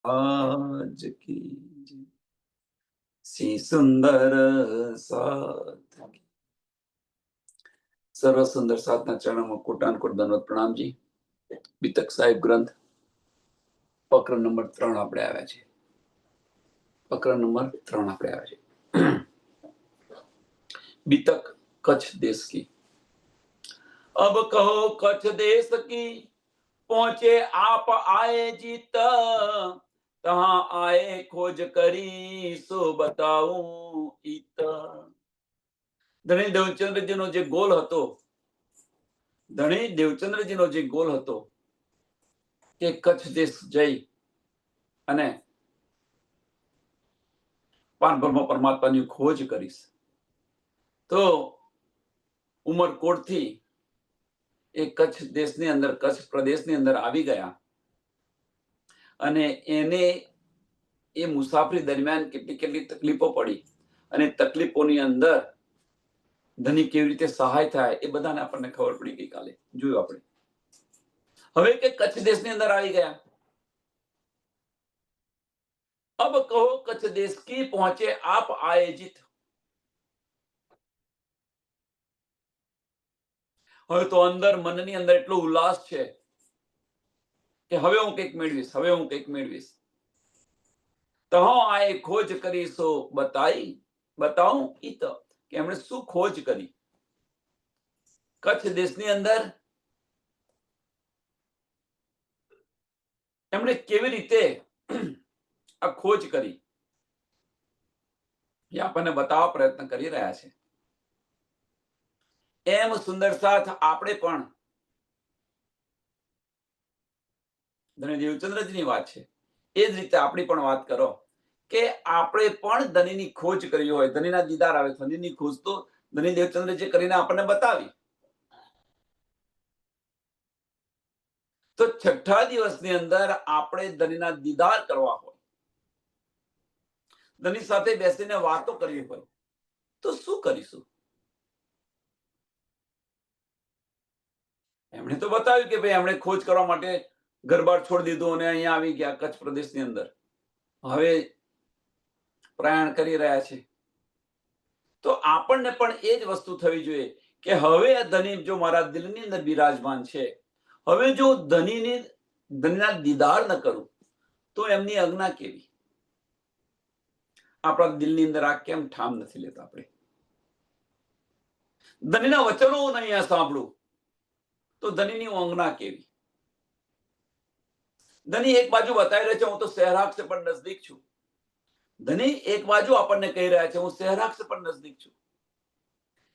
आज की सी सुंदर सादगी। સર્વ સુંદર સાધના ચરણોમાં કોટાનકોટ દંડવત પ્રણામજી। બીતક સાહેબ ગ્રંથ પ્રકરણ નંબર 3 આપણે આવ્યા છે। પ્રકરણ નંબર 3 આપણે આવ્યા છે। बीतक कच्छ देश की। अब कहो कच्छ देश की, पहुंचे आप आए जीत, तहां आए खोज करी सो बताऊं इत। ધણી દેવચંદ્રજીનો જે ગોલ હતો, ધણી દેવચંદ્રજીનો જે ગોલ હતો કે કચ્છ દેશ જઈ અને પાનબ્રહ્મ પરમાત્માની ખોજ કરીશ, તો ઉમરકોટથી એ કચ્છ દેશની અંદર, કચ્છ પ્રદેશની અંદર આવી ગયા અને એને એ મુસાફરી દરમિયાન કેટલી કેટલી તકલીફો પડી અને તકલીફોની અંદર ધણી કેવી રીતે સહાય થાય એ બધાને આપણને ખબર પડી ગઈકાલે જોયું આપણે। હવે કે કચ્છ દેશની અંદર આવી ગયા। अब कहो कच्छ देश की, पहुंचे आप आए जीत। હવે તો અંદર મનની અંદર એટલો ઉલ્લાસ છે કે હવે હું કંઈક મેળવીશ, હવે હું કંઈક મેળવીશ। તો આએ ખોજ કરી સો બતાઉં ઈત, કે એમણે શું ખોજ કરી કચ્છ દેશની અંદર, એમણે કેવી રીતે આ ખોજ કરી એ આપણને બતાવવા પ્રયત્ન કરી રહ્યા છે। એમ સુંદર સાથ આપણે પણ, ધણી દેવચંદ્રજીની વાત છે એ જ રીતે આપણી પણ વાત કરો કે આપણે પણ ધણીની ખોજ કરી હોય, ધણીના દીદાર આવે, ધણીની ખોજ તો ધણી દેવચંદ્રજી કરીને આપણને બતાવી। તો છઠ્ઠા દિવસની અંદર આપણે ધણીના દીદાર કરવા હોય, ધણી સાથે બેસીને વાતો કરવી હોય, તો શું કરીશું? એમણે તો બતાવ્યું કે ભાઈ એમણે ખોજ કરવા માટે ઘરબાર છોડી દીધું અને અહીંયા આવી ગયા કચ્છ પ્રદેશની અંદર, હવે પ્રયાણ કરી રહ્યા છે। તો આપણને પણ એ જ વસ્તુ થવી જોઈએ કે હવે આ ધણી જો મારા દિલની અંદર બિરાજમાન છે, હવે જો ધણીના દીદાર ન કરું તો એમની આજ્ઞા કેવી? આપણા દિલની અંદર આ કેમ ઠામ નથી લેતા આપણે? ધણીના વચનો નહીં સાંભળું તો ધણીની આજ્ઞા કેવી? ધણી એક બાજુ બતાવી રહ્યા છે હું તો સહેરાગ સે પણ નજદીક છું, ધણી એક બાજુ આપણને કહી રહ્યા છે હું સહેરાગ સે પણ નજદીક છું,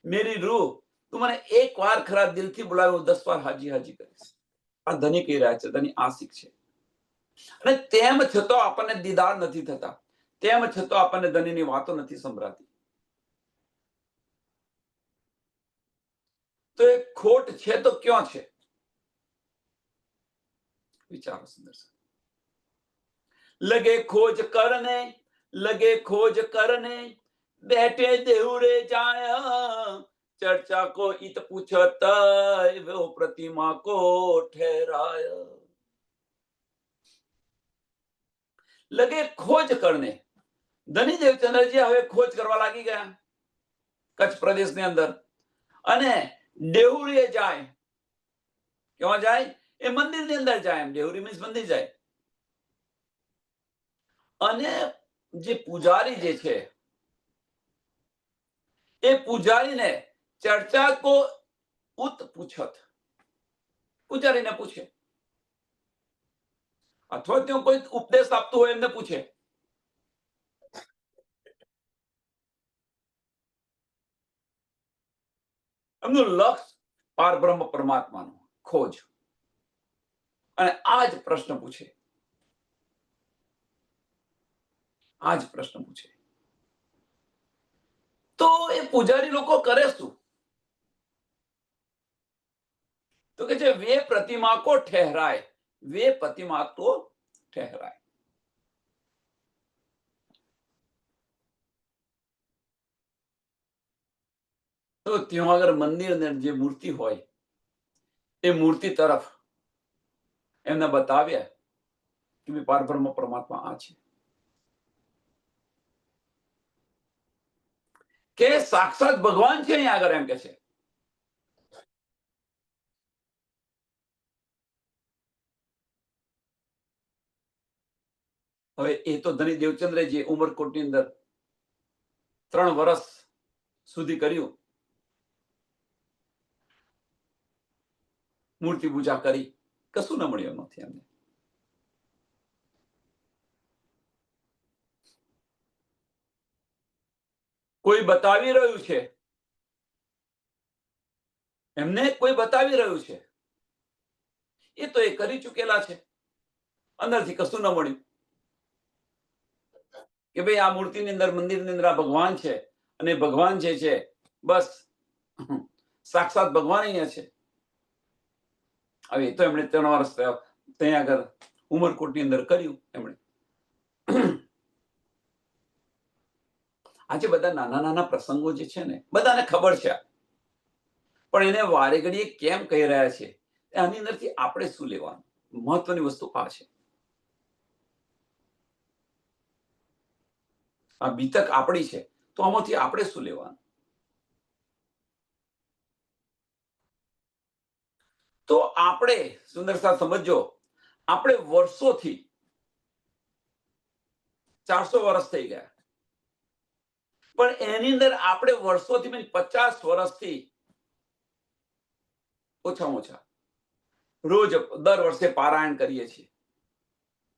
મેરી રૂહ તું મને એક વાર ખરા દિલથી બોલાવે હું 10 વાર હાજી હાજી કરીશ, આ ધણી કહી રહ્યા છે। ધણી આશિક છે અને તેમ છતાં આપણને દીદાર નથી થતા, તેમ છતાં આપણને ધણીની વાતો નથી સંભળાતી। તો એ ખોટ છે તો ક્યાં છે? વિચારો સુંદર છે। लगे खोज करने बैठे देहुरे जाया, चर्चा को इत पूछत वो प्रतिमा को ठहराया। लगे खोज करने, ધની દેવચંદ્રજી હવે ખોજ કરવા લાગી ગયા કચ્છ પ્રદેશની અંદર અને દેહુરીએ જાય, ક્યાં જાય? એ મંદિરની અંદર જાય, દેહુરી મીન્સ મંદિર જાય અને જે પૂજારી જે છે એ પૂજારીને ચર્ચા કો ઉત પૂછત, પૂજારીને પૂછે અથવા ત્યાં કોઈ ઉપદેશ આપતું હોય એમને પૂછે। એમનું લક્ષ્ય પારબ્રહ્મ પરમાત્માનું ખોજ અને આ જ પ્રશ્ન પૂછે, આ જ પ્રશ્ન પૂછે। તો એ પૂજારી લોકો કરે શું? તો કે છે વે પ્રતિમા કો ઠહેરાય, વે પ્રતિમા કો ઠહેરાય। તો ત્યાં આગળ મંદિરની જે મૂર્તિ હોય એ મૂર્તિ તરફ એમને બતાવ્યા કે પારબ્રહ્મ પરમાત્મા આ છે, કે સાક્ષાત ભગવાન છે અહીંયા આગળ, એમ કે છે. હવે એ તો ધની દેવચંદ્રે જે ઉમરકોટની અંદર 3 વર્ષ સુધી કર્યું, મૂર્તિ પૂજા કરી, કશું ન મળ્યું નથી એમને. કોઈ બતાવી રહ્યું છે, એમને કોઈ બતાવી રહ્યું છે, એ તો એ કરી ચૂકેલા છે, અંદરથી કશું ન મળ્યું. કે ભાઈ આ મૂર્તિની અંદર, મંદિરની અંદર આ ભગવાન છે, અને ભગવાન જે છે બસ સાક્ષાત ભગવાન અહીંયા છે. હવે એ તો એમણે 3 વર્ષ ત્યાં આગળ ઉમરકોટની અંદર કર્યું એમણે. આજે બધા નાના નાના પ્રસંગો જે છે ને, બધાને ખબર છે, પણ એને વારે ઘડીએ કેમ કહી રહ્યા છે, આની અંદરથી આપણે શું લેવાનું? મહત્વની વસ્તુ આ છે. આ બીતક આપણી છે, તો આમાંથી આપણે શું લેવાનું? તો આપણે સુંદરતા સમજો, આપણે વર્ષોથી 400 વર્ષ થઈ ગયા, પણ એની અંદર આપણે વર્ષોથી 50 વર્ષથી ઓછામાં ઓછા રોજ દર વર્ષે પારાયણ કરીએ છીએ,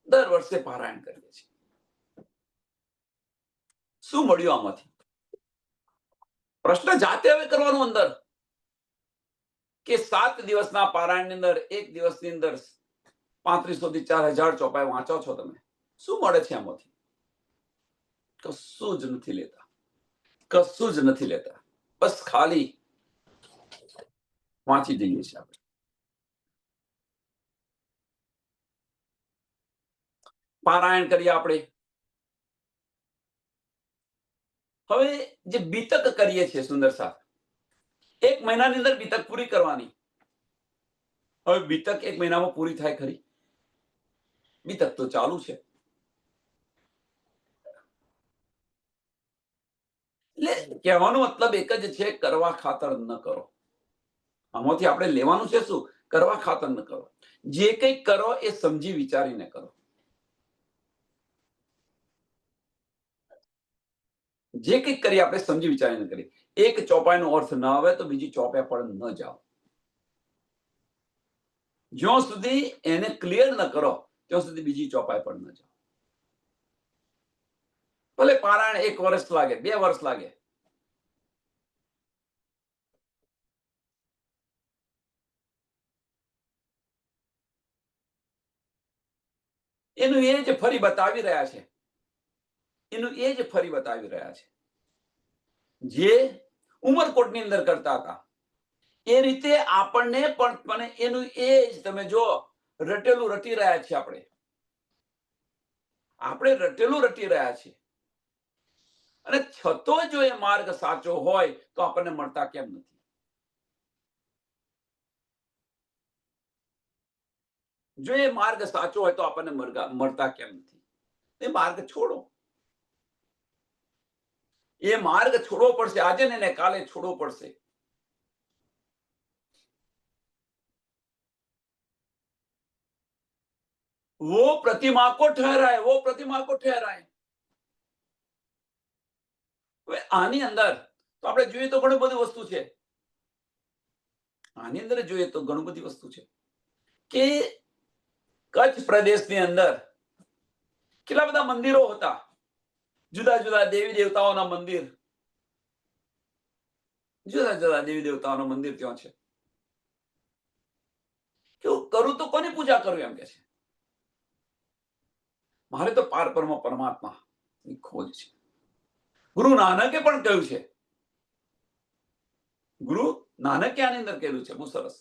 દર વર્ષે પારાયણ કરીએ છીએ. શું મળ્યું આમાંથી? પ્રશ્ન જાતે હવે કરવાનો અંદર, કે 7 દિવસના પારાયણની અંદર, એક દિવસની અંદર 3500 થી 4000 ચોપાઈ વાંચો છો તમે, શું મળે છે આમાંથી? કશું જ નથી લેતા, કશું જ નથી લેતા, બસ ખાલી વાંચી જઈએ છીએ આપણે. પારાયણ કરીએ આપણે. હવે જે બીતક કરીએ છીએ સુંદર સાહેબ, 1 મહિનાની અંદર બીતક પૂરી કરવાની. હવે બીતક 1 મહિનામાં પૂરી થાય ખરી? બીતક તો ચાલુ છે. એટલે કહેવાનો મતલબ એક જ છે, કરવા ખાતર ન કરો. આમાંથી આપણે લેવાનું છે શું? કરવા ખાતર ન કરો. જે કંઈ કરો એ સમજી વિચારીને કરો. જે કંઈક કરીએ આપણે સમજી વિચારીને કરીએ. એક ચોપાઈનો અર્થ ન આવે તો બીજી ચોપાઈ પર ન જાઓ. જ્યાં સુધી એને ક્લિયર ન કરો ત્યાં સુધી બીજી ચોપાઈ પર ન જાઓ. ભલે પારાયણ 1 વર્ષ લાગે, 2 વર્ષ લાગે, એનું એ જ ફરી બતાવી રહ્યા છે, એનું એ જ ફરી બતાવી રહ્યા છે. જે ઉમરકોટની અંદર કરતા હતા એ રીતે આપણને પણ એનું એ જ તમે જો રટેલું રટી રહ્યા છીએ. આપણે રટેલું રટી રહ્યા છીએ, અને છતાં જો એ માર્ગ સાચો હોય તો આપણને મળતા કેમ નથી? જો એ માર્ગ સાચો હોય તો આપણને મળતા કેમ નથી? એ માર્ગ છોડો. એ માર્ગ છોડવો પડશે, આજે ને કાલે છોડવો પડશે. वो प्रतिमा को ठहराए, वो प्रतिमा को ठहराए. હવે આની અંદર તો આપણે જોઈએ તો ઘણી બધી વસ્તુ છે. આની અંદર જોઈએ તો ઘણી બધી વસ્તુ છે કે કચ્છ પ્રદેશની અંદર કેટલા બધા મંદિરો હતા, જુદા જુદા દેવી દેવતાઓના મંદિર, જુદા જુદા દેવી દેવતાઓના મંદિર ત્યાં છે. કેવું કરું તો કોની પૂજા કરું એમ કે છે. મારે તો પારબ્રહ્મ પરમાત્મા ની ખોજ છે. ગુરુ નાનકે પણ કહ્યું છે, ગુરુ નાનકે આની અંદર કહ્યું છે, બહુ સરસ.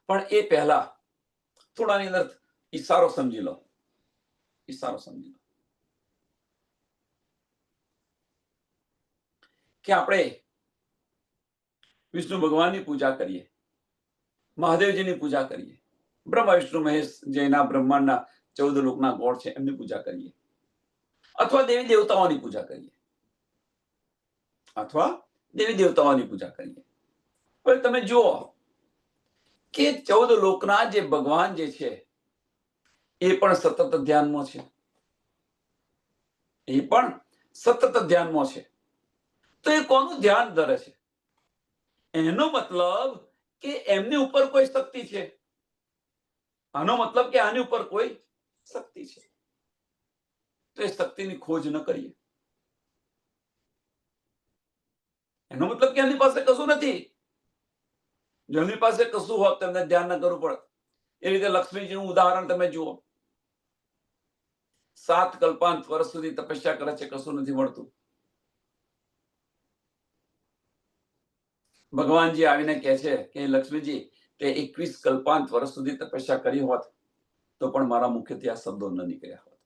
પણ એ પહેલા થોડાની અંદર ઈશારો સમજી લો, ઈશારો સમજી લો કે આપણે વિષ્ણુ ભગવાનની પૂજા કરીએ, મહાદેવજીની પૂજા કરીએ, બ્રહ્મા વિષ્ણુ મહેશ જેના બ્રહ્માંડના 14 લોકના ગોળ છે એમની પૂજા કરીએ, અથવા દેવી દેવતાઓની પૂજા કરીએ, અથવા દેવી દેવતાઓની પૂજા કરીએ. હવે તમે જુઓ કે 14 લોકના જે ભગવાન જે છે એ પણ સતત ધ્યાનમાં છે, એ પણ સતત ધ્યાનમાં છે. તો એ કોનું ધ્યાન ધરે છે? એનો મતલબ કે એમની ઉપર કોઈ શક્તિ છે. આનો મતલબ કે આની ઉપર કોઈ શક્તિ છે. તો એ શક્તિની ખોજ ન કરીએ. એનો મતલબ કે એમની પાસે કશું નથી. જો એમની પાસે કશું હોત તેમને ધ્યાન ન કરવું પડે. એ રીતે લક્ષ્મીજીનું ઉદાહરણ તમે જુઓ. 7 કલ્પાંત વર્ષ સુધી તપસ્યા કરે છે, કશું નથી મળતું. ભગવાનજી આવીને કહે છે કે લક્ષ્મીજી કે 21 કલ્પાંત વર્ષ સુધી તપસ્યા કરી હોત તો પણ મારા મુખેથી આ શબ્દો ન નીકળ્યા હોત.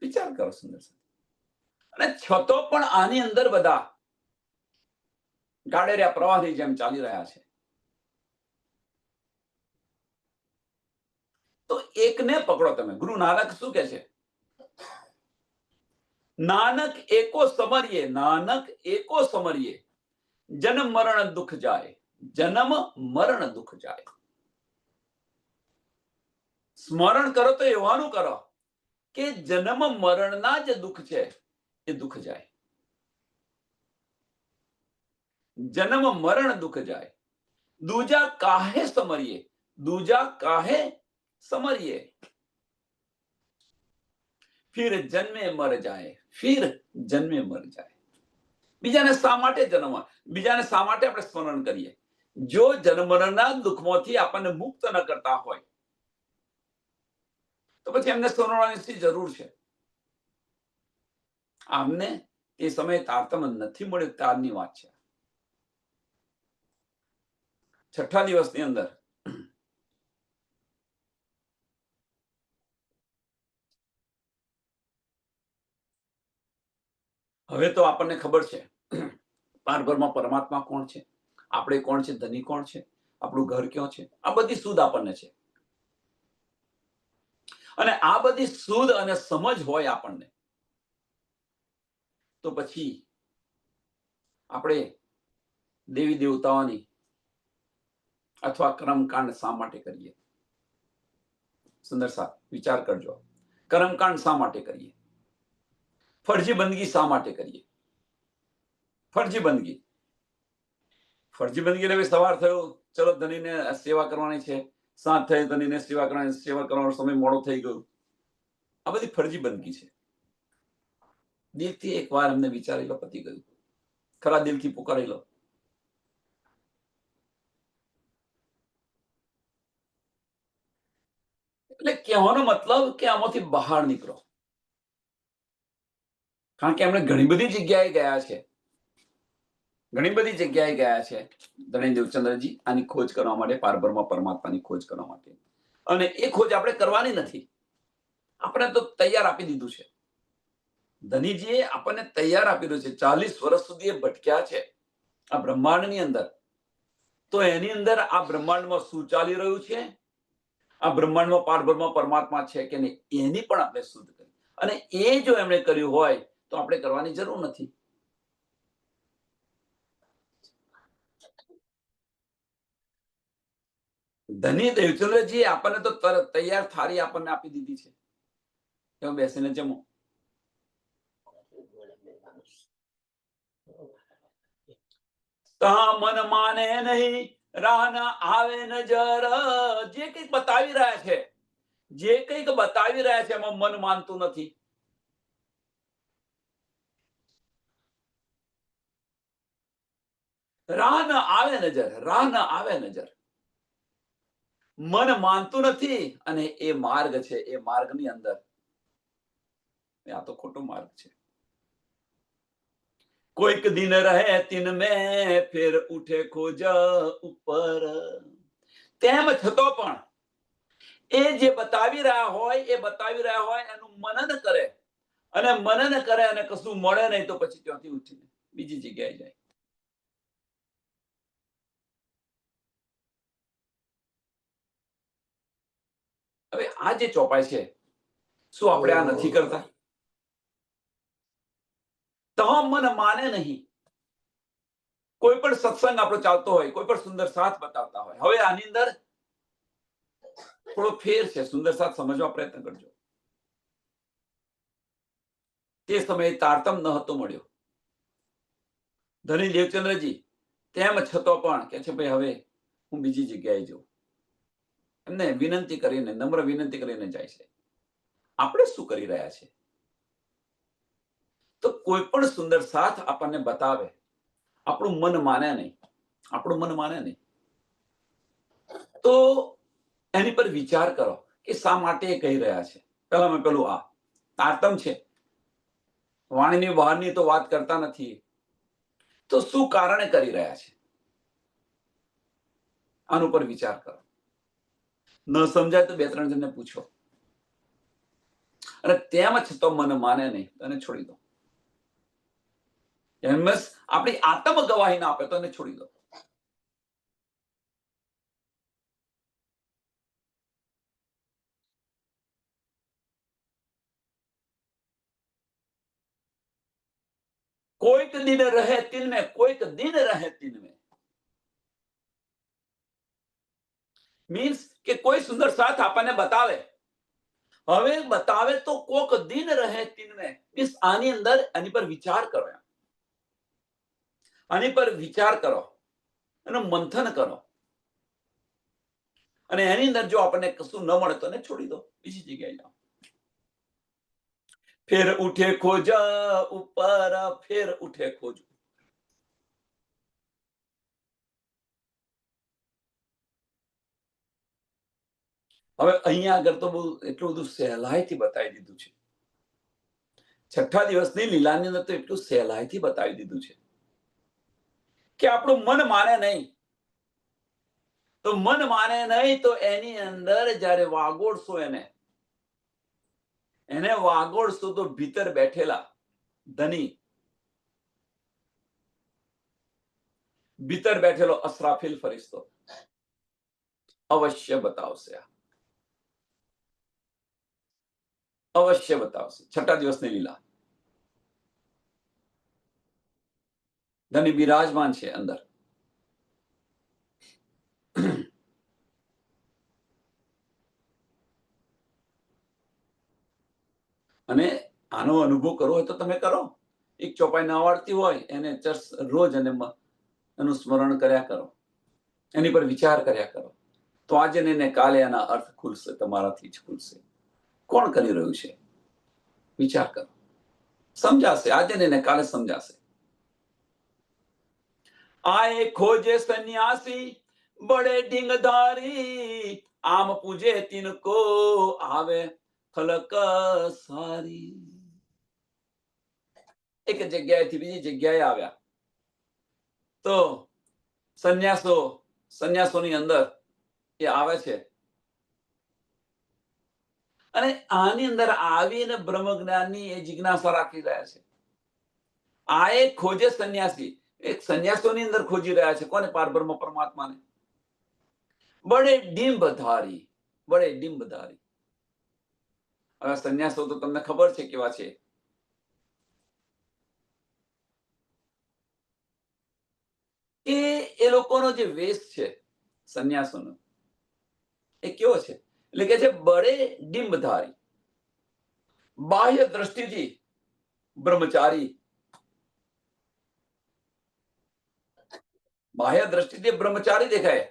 વિચાર કરો સુંદર. અને છતો પણ આની અંદર બધા ગાડેરિયા પ્રવાહની જેમ ચાલી રહ્યા છે. તો એકને પકડો તમે. ગુરુ નાનક શું કહે છે? નાનક એકો સમરીએ, નાનક એકો સમરીએ, જન્મ મરણ દુઃખ જાય, જન્મ મરણ દુઃખ જાય. સ્મરણ કરો તો એવાનું કરો કે જન્મ મરણના જે દુઃખ છે એ દુઃખ જાય. જન્મ મરણ દુઃખ જાય. દૂજા કાહે સમરીએ, દૂજા કાહે સમરીએ, ફિર જન્મે મર જાય, ફિર જન્મે મર જાય. બીજાને શા માટે જન્મ, બીજાને શા માટે આપણે સ્મરણ કરીએ? જો જન્મના દુઃખમાંથી આપણને મુક્ત ન કરતા હોય તો પછી એમને સ્મરણવાની શી જરૂર છે? આમને એ સમયે તારતમ્ય નથી મળ્યું ત્યારની વાત છે. 6ઠા દિવસની અંદર હવે તો આપણને ખબર છે પારબ્રહ્મ પરમાત્મા કોણ છે, આપણે કોણ છે, ધની કોણ છે, આપણું ઘર ક્યાં છે, આ બધી સુધ આપણને છે. અને આ બધી સુધ અને સમજ હોય આપણને તો પછી આપણે દેવી દેવતાઓની અથવા કર્મકાંડ શા માટે કરીએ? સુંદર સાહેબ વિચાર કરજો. કર્મકાંડ શા માટે કરીએ? ફરજી બંદગી શા માટે કરીએ? ફરજી બંદગી, ફરજી બંદગી એટલે સવાર થયો, ચલો ધનીને સેવા કરવાની છે, સાંજ થઈ ધનીને સેવા કરવાની, સેવા કરવાનો સમય મોડો થઈ ગયો. આ બધી ફરજી બંદગી છે. દિલથી એકવાર એમને વિચારી લો, પતી ગયું. ખરા દિલથી પુકારી લો. એટલે કહેવાનો મતલબ કે આમાંથી બહાર નીકળો. કારણ કે એમણે ઘણી બધી જગ્યાએ ગયા છે, ઘણી બધી જગ્યાએ ગયા છે ધણી દેવચંદ્રજી આની ખોજ કરવા માટે, પારબ્રહ્મ પરમાત્માની ખોજ કરવા માટે. અને એ ખોજ આપણે કરવાની નથી, આપણે તો તૈયાર આપી દીધું છે. ધનીજીએ આપણને તૈયાર આપી દીધું છે. 40 વર્ષ સુધી એ ભટક્યા છે આ બ્રહ્માંડની અંદર. તો એની અંદર આ બ્રહ્માંડમાં શું ચાલી રહ્યું છે, આ બ્રહ્માંડમાં પારબ્રહ્મ પરમાત્મા છે કે નહીં, એની પણ આપણે શુદ્ધ કરી. અને એ જો એમણે કર્યું હોય તો આપણે કરવાની જરૂર નથી. ધની દેવચંદ્રજી આપણને તો તૈયાર થાળી આપણને આપી દીધી છે, તમે બેસીને જમો. મન માને નહીં, રાહ ન આવે નજર. જે કંઈક બતાવી રહ્યા છે, જે કંઈક બતાવી રહ્યા છે એમાં મન માનતું નથી. રાહ ન આવે નજર, રાહ ન આવે નજર. મન માનતું નથી અને એ માર્ગ છે, એ માર્ગની અંદર આ તો ખોટો માર્ગ છે. કોઈક દિન રહે તિન મેં ફેર ઉઠે ખોજ ઉપર. તેમ છતો પણ એ જે બતાવી રહ્યા હોય, એ બતાવી રહ્યા હોય એનું મનન કરે, અને મનન કરે અને કશું મળે નહીં તો પછી ત્યાંથી ઉઠીને બીજી જગ્યાએ જાય. હવે આ જે ચોપાઈ છે, શું આપણે આ નથી કરતા? તો મન માને નહીં. કોઈ પણ સત્સંગ આપણો ચાલતો હોય, કોઈ પણ સુંદર સાથ બતાવતા હોય, હવે આની અંદર થોડો ફેર છે. સુંદર સાથ સમજવા પ્રયત્ન કરજો. તે સમયે તારતમ ન હતો મળ્યો. ધની દેવચંદ્રજી તેમ છતાં પણ કે છે, ભાઈ હવે હું બીજી જગ્યાએ જઉં. એમને વિનંતી કરીને, નમ્ર વિનંતી કરીને જાય છે. આપણે શું કરી રહ્યા છે? તો કોઈ પણ સુંદર સાથ આપણને બતાવે, આપણું મન માને નહીં, આપણું મન માને નહીં, તો એની પર વિચાર કરો કે શા માટે એ કહી રહ્યા છે. પેલામાં પેલું આ તારતમ છે, વાણીની બહારની તો વાત કરતા નથી, તો શું કારણે કરી રહ્યા છે? આનું પર વિચાર કરો. ન સમજાય તો બે ત્રણ જણને પૂછો. અને તેમ છતાં મન માને નહીં, તને છોડી દો. એમએસ આપણી આત્મ ગવાહી ના આપે તો એને છોડી દો. કોઈક દિન રહે તિન में, કોઈક દિન રહે તિન में. મીન્સ કે કોઈ સુંદર સાથ આપણને બતાવે, હવે બતાવે તો કોક દિન રહે તિન में. મીન્સ આની અંદર એની પર વિચાર કરો, આની પર વિચાર કરો, એનું મંથન કરો, અને એની અંદર જો આપણને કશું ન મળે તો એને છોડી દો, બીજી જગ્યાએ જાઓ. ફેર ઉઠે ખોજ ઉપર, ફેર ઉઠે ખોજ. હવે અહીંયા આગળ તો બહુ એટલું બધું સહેલાઈથી બતાવી દીધું છે. છઠ્ઠા દિવસની લીલાની અંદર તો એટલું સહેલાઈથી બતાવી દીધું છે કે આપણું મન માને નહીં. તો મન માને નહીં તો એની અંદર જ્યારે વાગોડશો, એને વાગોડશો તો ભીતર બેઠેલા ધની, ભીતર બેઠેલો અસરાફીલ ફરિશ્તો અવશ્ય બતાવશે, અવશ્ય બતાવશે. છઠ્ઠા દિવસની લીલા. ધની બિરાજમાન છે અંદર. અને આનો અનુભવ કરવો હોય તો તમે કરો. એક ચોપાઈ ના આવડતી હોય એને રોજ અને એનું સ્મરણ કર્યા કરો, એની પર વિચાર કર્યા કરો, તો આજે ને કાલે એના અર્થ ખુલશે, તમારાથી જ ખુલશે. કોણ કરી રહ્યું છે? વિચાર કરો. સમજાશે, આજે ને કાલે સમજાશે. આए खोजे सन्यासी बड़े ढींगधारी, आम पूजे तिनको आवे फलक सारी. એક જગ્યાએથી બીજી જગ્યાએ આવ્યા તો સંન્યાસોની અંદર એ આવે છે, અને આની અંદર આવીને બ્રહ્મ જ્ઞાનની એ જિજ્ઞાસા રાખી રહ્યા છે. આ એક ખોજે સંન્યાસી, એક સંન્યાસોની અંદર ખોજી રહ્યા છે. કોને? પારબ્રહ્મ પરમાત્માને. બડે ડિંબધારી, બડે ડિંબધારી. હવે સંન્યાસો તો તમને ખબર છે કેવા છે. એ લોકોનો જે વેશ છે સંન્યાસોનો, એ કેવો છે? એટલે કે છે બડે ડિંબધારી, બાહ્ય દ્રષ્ટિથી બ્રહ્મચારી, બાહ્ય દ્રષ્ટિથી બ્રહ્મચારી દેખાય,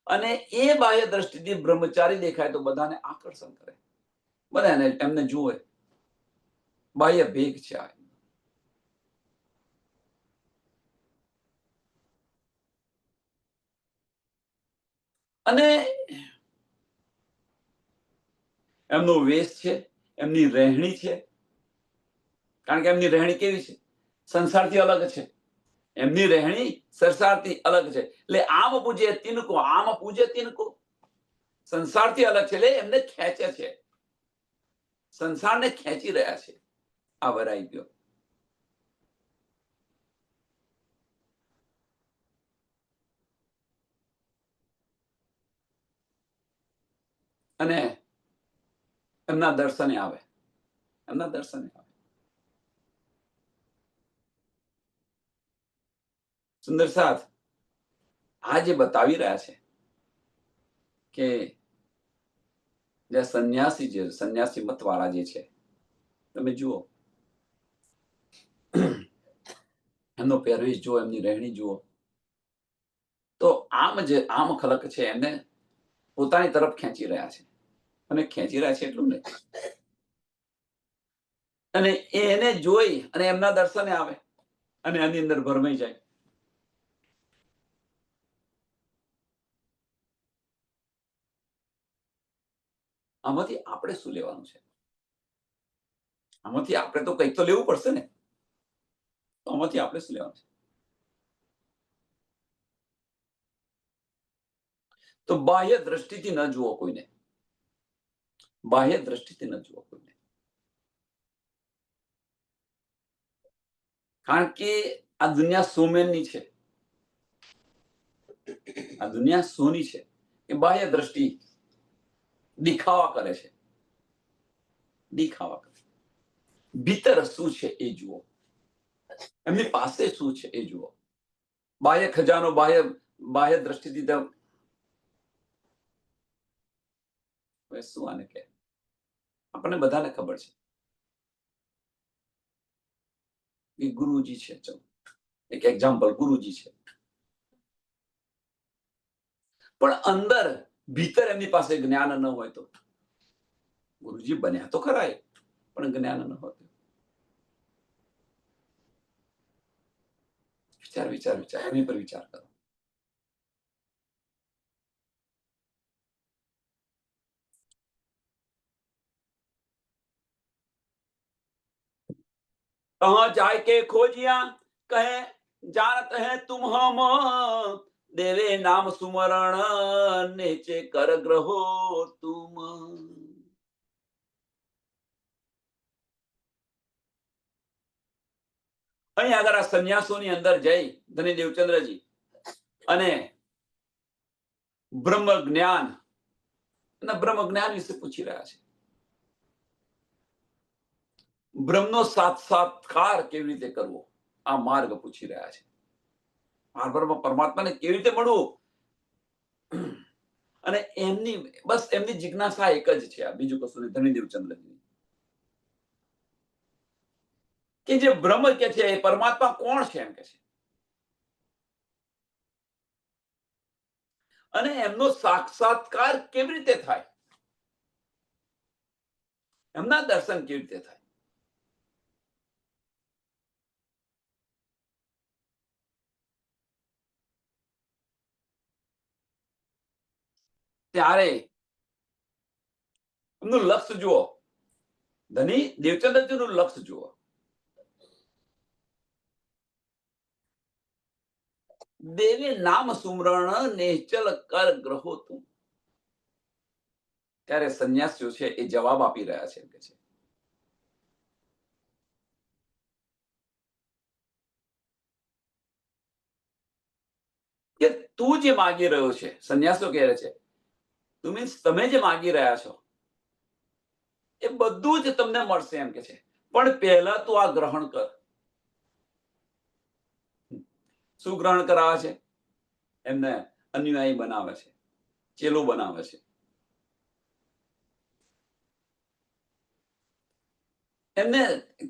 અને એ બાહ્ય દ્રષ્ટિથી બ્રહ્મચારી દેખાય તો બધાને આકર્ષણ કરે, બધાને એમને જુએ. બાહ્ય ભેગ છે આ. અને એમનો વેશ છે, એમની રહેણી છે, કારણ કે એમની રહેણી કેવી છે? સંસારથી અલગ છે. એમની રહેણી સંસારથી અલગ છે. એટલે આમ પૂજે તિનકો, આમ પૂજે તિનકો. સંસારથી અલગ છે, એટલે એમને ખેંચે છે, સંસારને ખેંચી રહ્યા છે. આ વરાઈ ગયો. અને એમના દર્શને આવે, એમના દર્શને આવે. સુંદર સાથ આ જે બતાવી રહ્યા છે કે જે સંન્યાસી મત વાળા જે છે, તમે જુઓ એમનો પહેરવેશ જુઓ, એમની રહેણી જુઓ, તો આમ ખલક છે એમને પોતાની તરફ ખેંચી રહ્યા છે. અને ખેંચી રહ્યા છે એટલું નહીં, અને એને જોઈ અને એમના દર્શને આવે અને એની અંદર ભરમાઈ જાય. આમાંથી આપણે શું લેવાનું છે? આમાંથી આપણે તો કંઈક તો લેવું પડશે ને. તો આમાંથી આપણે શું લેવાનું છે? તો બાહ્ય દ્રષ્ટિથી ન જુઓ કોઈને, બાહ્ય દ્રષ્ટિથી ન જુઓ કોઈને, કારણ કે આ દુનિયા સોમેનની છે, આ દુનિયા સોની છે. એ બાહ્ય દ્રષ્ટિ દેખાવા કરે છે, દેખાવા કરે. ભીતર શું છે એ જુઓ, એમની પાસે શું છે એ જુઓ. બાહ્ય ખજાનો બાહ્ય દ્રષ્ટિથી શું આને કહે, આપણને બધાને ખબર છે કે ગુરુજી છે. ચલો એક એક્ઝામ્પલ, ગુરુજી છે, પણ અંદર ભીતર એમની પાસે જ્ઞાન ન હોય તો ગુરુજી બન્યા તો ખરા, પણ જ્ઞાન ન હોતું. વિચાર એની પર વિચાર કરો. कहाँ जाय के खोजिया कहे जानत है तुम हम, देवे नाम सुमरण नीचे कर ग्रहो तुम. અહીં આગળ આ સંન્યાસોની અંદર જઈ ધની દેવચંદ્રજી અને બ્રહ્મ જ્ઞાન વિશે પૂછી રહ્યા છે. બ્રહ્મનો સાક્ષાત્કાર કેવી રીતે કરવો, આ માર્ગ પૂછી રહ્યા છે. પરમાત્માને કેવી રીતે મળવું, અને એમની જિજ્ઞાસા એક જ છે, આ બીજું કશું નહીં. ધની દેવચંદ્રજી કે જે બ્રહ્મ કે છે એ પરમાત્મા કોણ છે એમ કે છે, અને એમનો સાક્ષાત્કાર કેવી રીતે થાય, એમના દર્શન કેવી રીતે થાય. ત્યારે એમનું લક્ષ્ય જુઓ, ધની દેવચંદ્રજીનું લક્ષ્ય જુઓ. દેવી નામ સુમરણ નિશ્ચલ કર ગ્રહો તું. ત્યારે સંન્યાસીઓ છે એ જવાબ આપી રહ્યા છે કે તું જે માગી રહ્યો છે, સંન્યાસીઓ કહે છે, તમે જે માગી રહ્યા છો એ બધું જ તમને મળશે એમ કે છે, પણ પહેલા તું આ ગ્રહણ કર. શું ગ્રહણ કરાવે છે? એમને અનુયાયી બનાવે છે, ચેલો બનાવે છે. એમને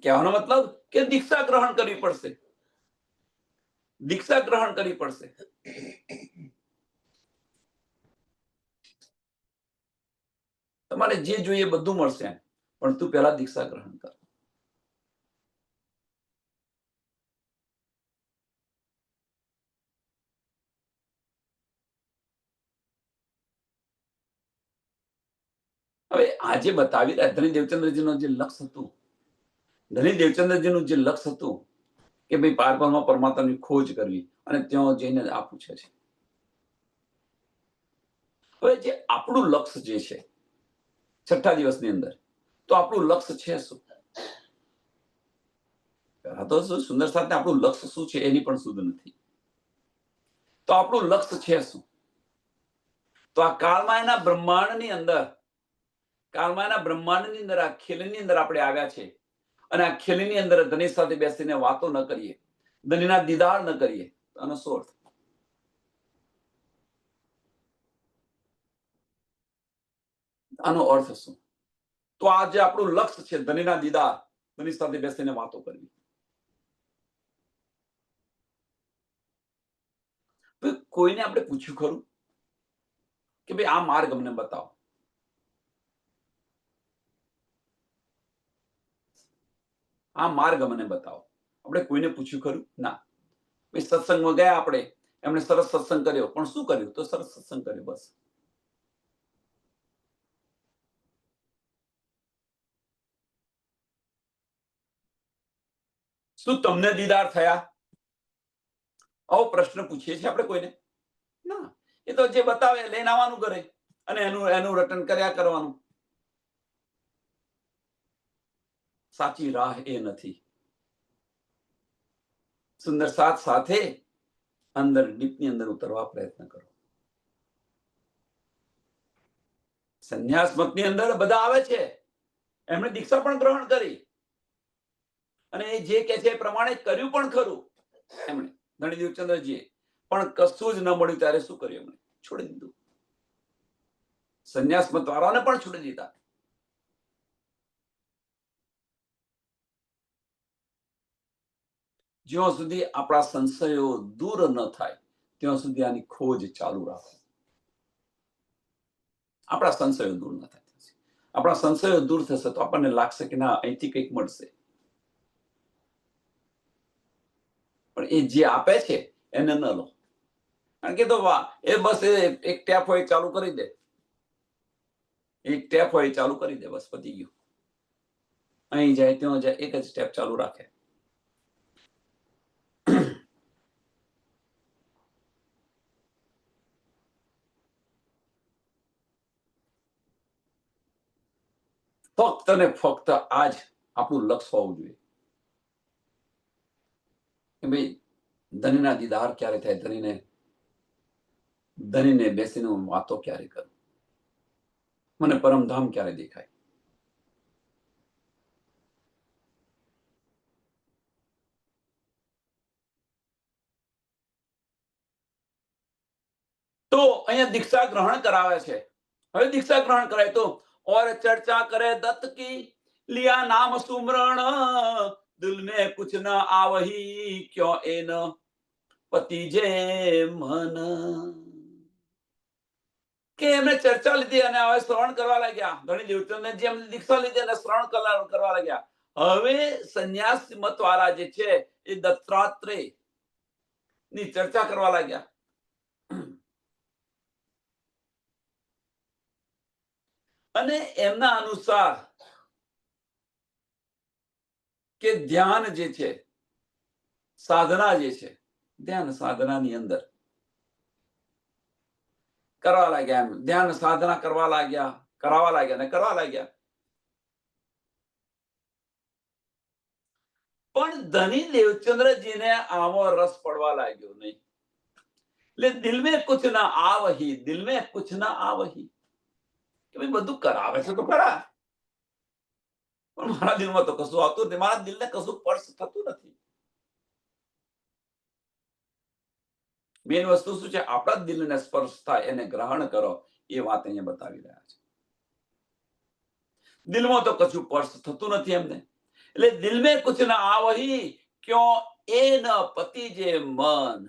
કહેવાનો મતલબ કે દીક્ષા ગ્રહણ કરવી પડશે, દીક્ષા ગ્રહણ કરવી પડશે. તમારે જે જોઈએ બધું મળશે, પણ તું પહેલા દીક્ષા ગ્રહણ કર. હવે આજે બતાવી રહ્યા ધની દેવચંદ્રજીનું જે લક્ષ્ય હતું, ધની દેવચંદ્રજીનું જે લક્ષ્ય હતું કે ભાઈ પારબ્રહ્મ પરમાત્માની ખોજ કરવી, અને ત્યાં જઈને આ પૂછે છે. હવે જે આપણું લક્ષ્ય જે છે 6 દિવસની અંદર, તો આપણું લક્ષ્ય છે શું? તો સુંદર સાથે આપણું લક્ષ્ય શું છે એની પણ સુધ નથી. તો આપણું લક્ષ્ય છે શું? તો આ કાળમાં એના બ્રહ્માંડની અંદર કાળમાના બ્રહ્માંડની અંદર, આ ખેલની અંદર આપણે આવ્યા છે, અને આ ખેલની અંદર ધણી સાથે બેસીને વાતો ન કરીએ, ધણીના દીદાર ન કરીએ, આનો શું અર્થ? આનો અર્થ શું? તો આ જે આપણું લક્ષ્ય છે, ધણીના દીદાર, ધણી સાથે બેસીને વાતો કરવી, તો કોઈને આપણે પૂછ્યું ખરું કે ભાઈ આ માર્ગ અમને બતાવો? આ માર્ગ અમને બતાવો. આપણે કોઈને પૂછ્યું ખરું? ના. ભાઈ સત્સંગમાં ગયા આપણે, એમણે સરસ સત્સંગ કર્યો, પણ શું કર્યું? તો સરસ સત્સંગ કર્યો, બસ. શું તમને દીદાર થયા? આવો પ્રશ્ન પૂછીએ છીએ આપણે કોઈને? ના. એ તો જે બતાવે લઈને આવવાનું કરે, અને એનું એનું રટન કર્યા કરવાનું. સાચી રાહ એ નથી. સુંદર સાથ સાથે અંદર ડીપની અંદર ઉતરવા પ્રયત્ન કરો. સંન્યાસ મતની અંદર બધા આવે છે, એમણે દીક્ષા પણ ગ્રહણ કરી, અને એ જે કે છે એ પ્રમાણે કર્યું પણ ખરું એમણે, ધણી દેવચંદ્રજીએ. પણ કશું જ ન મળ્યું ત્યારે શું કર્યું? એમણે છોડી દીધું. સંન્યાસ મત વાળાને પણ છોડી દીધા. જ્યાં સુધી આપણા સંશયો દૂર ન થાય ત્યાં સુધી આની ખોજ ચાલુ રાખો. આપણા સંશયો દૂર ન થાય, આપણા સંશયો દૂર થશે તો આપણને લાગશે કે ના, અહીંથી કંઈક મળશે. પણ એ જે આપે છે એને ન લો. કારણ કે તો એ બસ એક ટેપ હોય ચાલુ કરી દે, એક ટેપ હોય ચાલુ કરી દે, બસ પતી ગયું. અહીં જાય ત્યાં જાય, એક જ ટેપ ચાલુ રાખે. ફક્ત ને ફક્ત આજ આપણું લક્ષ્ય હોવું જોઈએ કે ભાઈ ધણીના દીદાર ક્યારે થાય, ધણીને બેસીને હું વાતો ક્યારે કરું, મને પરમધામ ક્યારે દેખાય. તો અહીંયા દીક્ષા ગ્રહણ કરાવે છે. હવે દીક્ષા ગ્રહણ કરાય તો और चर्चा करे दत्त की, लिया नाम सुमरण, दिल में कुछ न आवही, क्यों एन पति जे मन. કે એમણે ચર્ચા લીધી અને હવે શ્રવણ કરવા લાગ્યા. ઘણી દેવચંદ્રજી એમને દીક્ષા લીધી અને શ્રવણ કરવા લાગ્યા. હવે સંન્યાસ મત વાળા જે છે એ દત્તાત્રેય ની ચર્ચા કરવા લાગ્યા. અને એમના અનુસાર કે ધ્યાન જે છે, સાધના જે છે, ધ્યાન સાધનાની અંદર કરવા લાગ્યા. એમ ધ્યાન સાધના કરવા લાગ્યા, કરાવવા લાગ્યા ને કરવા લાગ્યા. પણ ધની દેવચંદ્રજીને આવો રસ પડવા લાગ્યો નહીં. એટલે દિલ મેં કુછ ના આવહી, દિલ મેં કુછ ના આવહી, કે ભાઈ બધું કરાવે છે તો ખરા, પણ મારા દિલમાં તો કશું આવતું નથી, મારા દિલને કશું સ્પર્શ થતું નથી. મેઇન વસ્તુ શું છે? આપણા દિલને સ્પર્શ થાય, એને ગ્રહણ કરો, એ વાત અહીંયા બતાવી રહ્યા છે. દિલમાં તો કશું સ્પર્શ થતું નથી એમને. એટલે દિલ મેં કુછ ના આવહી, ક્યો એ ન પતિ જે મન.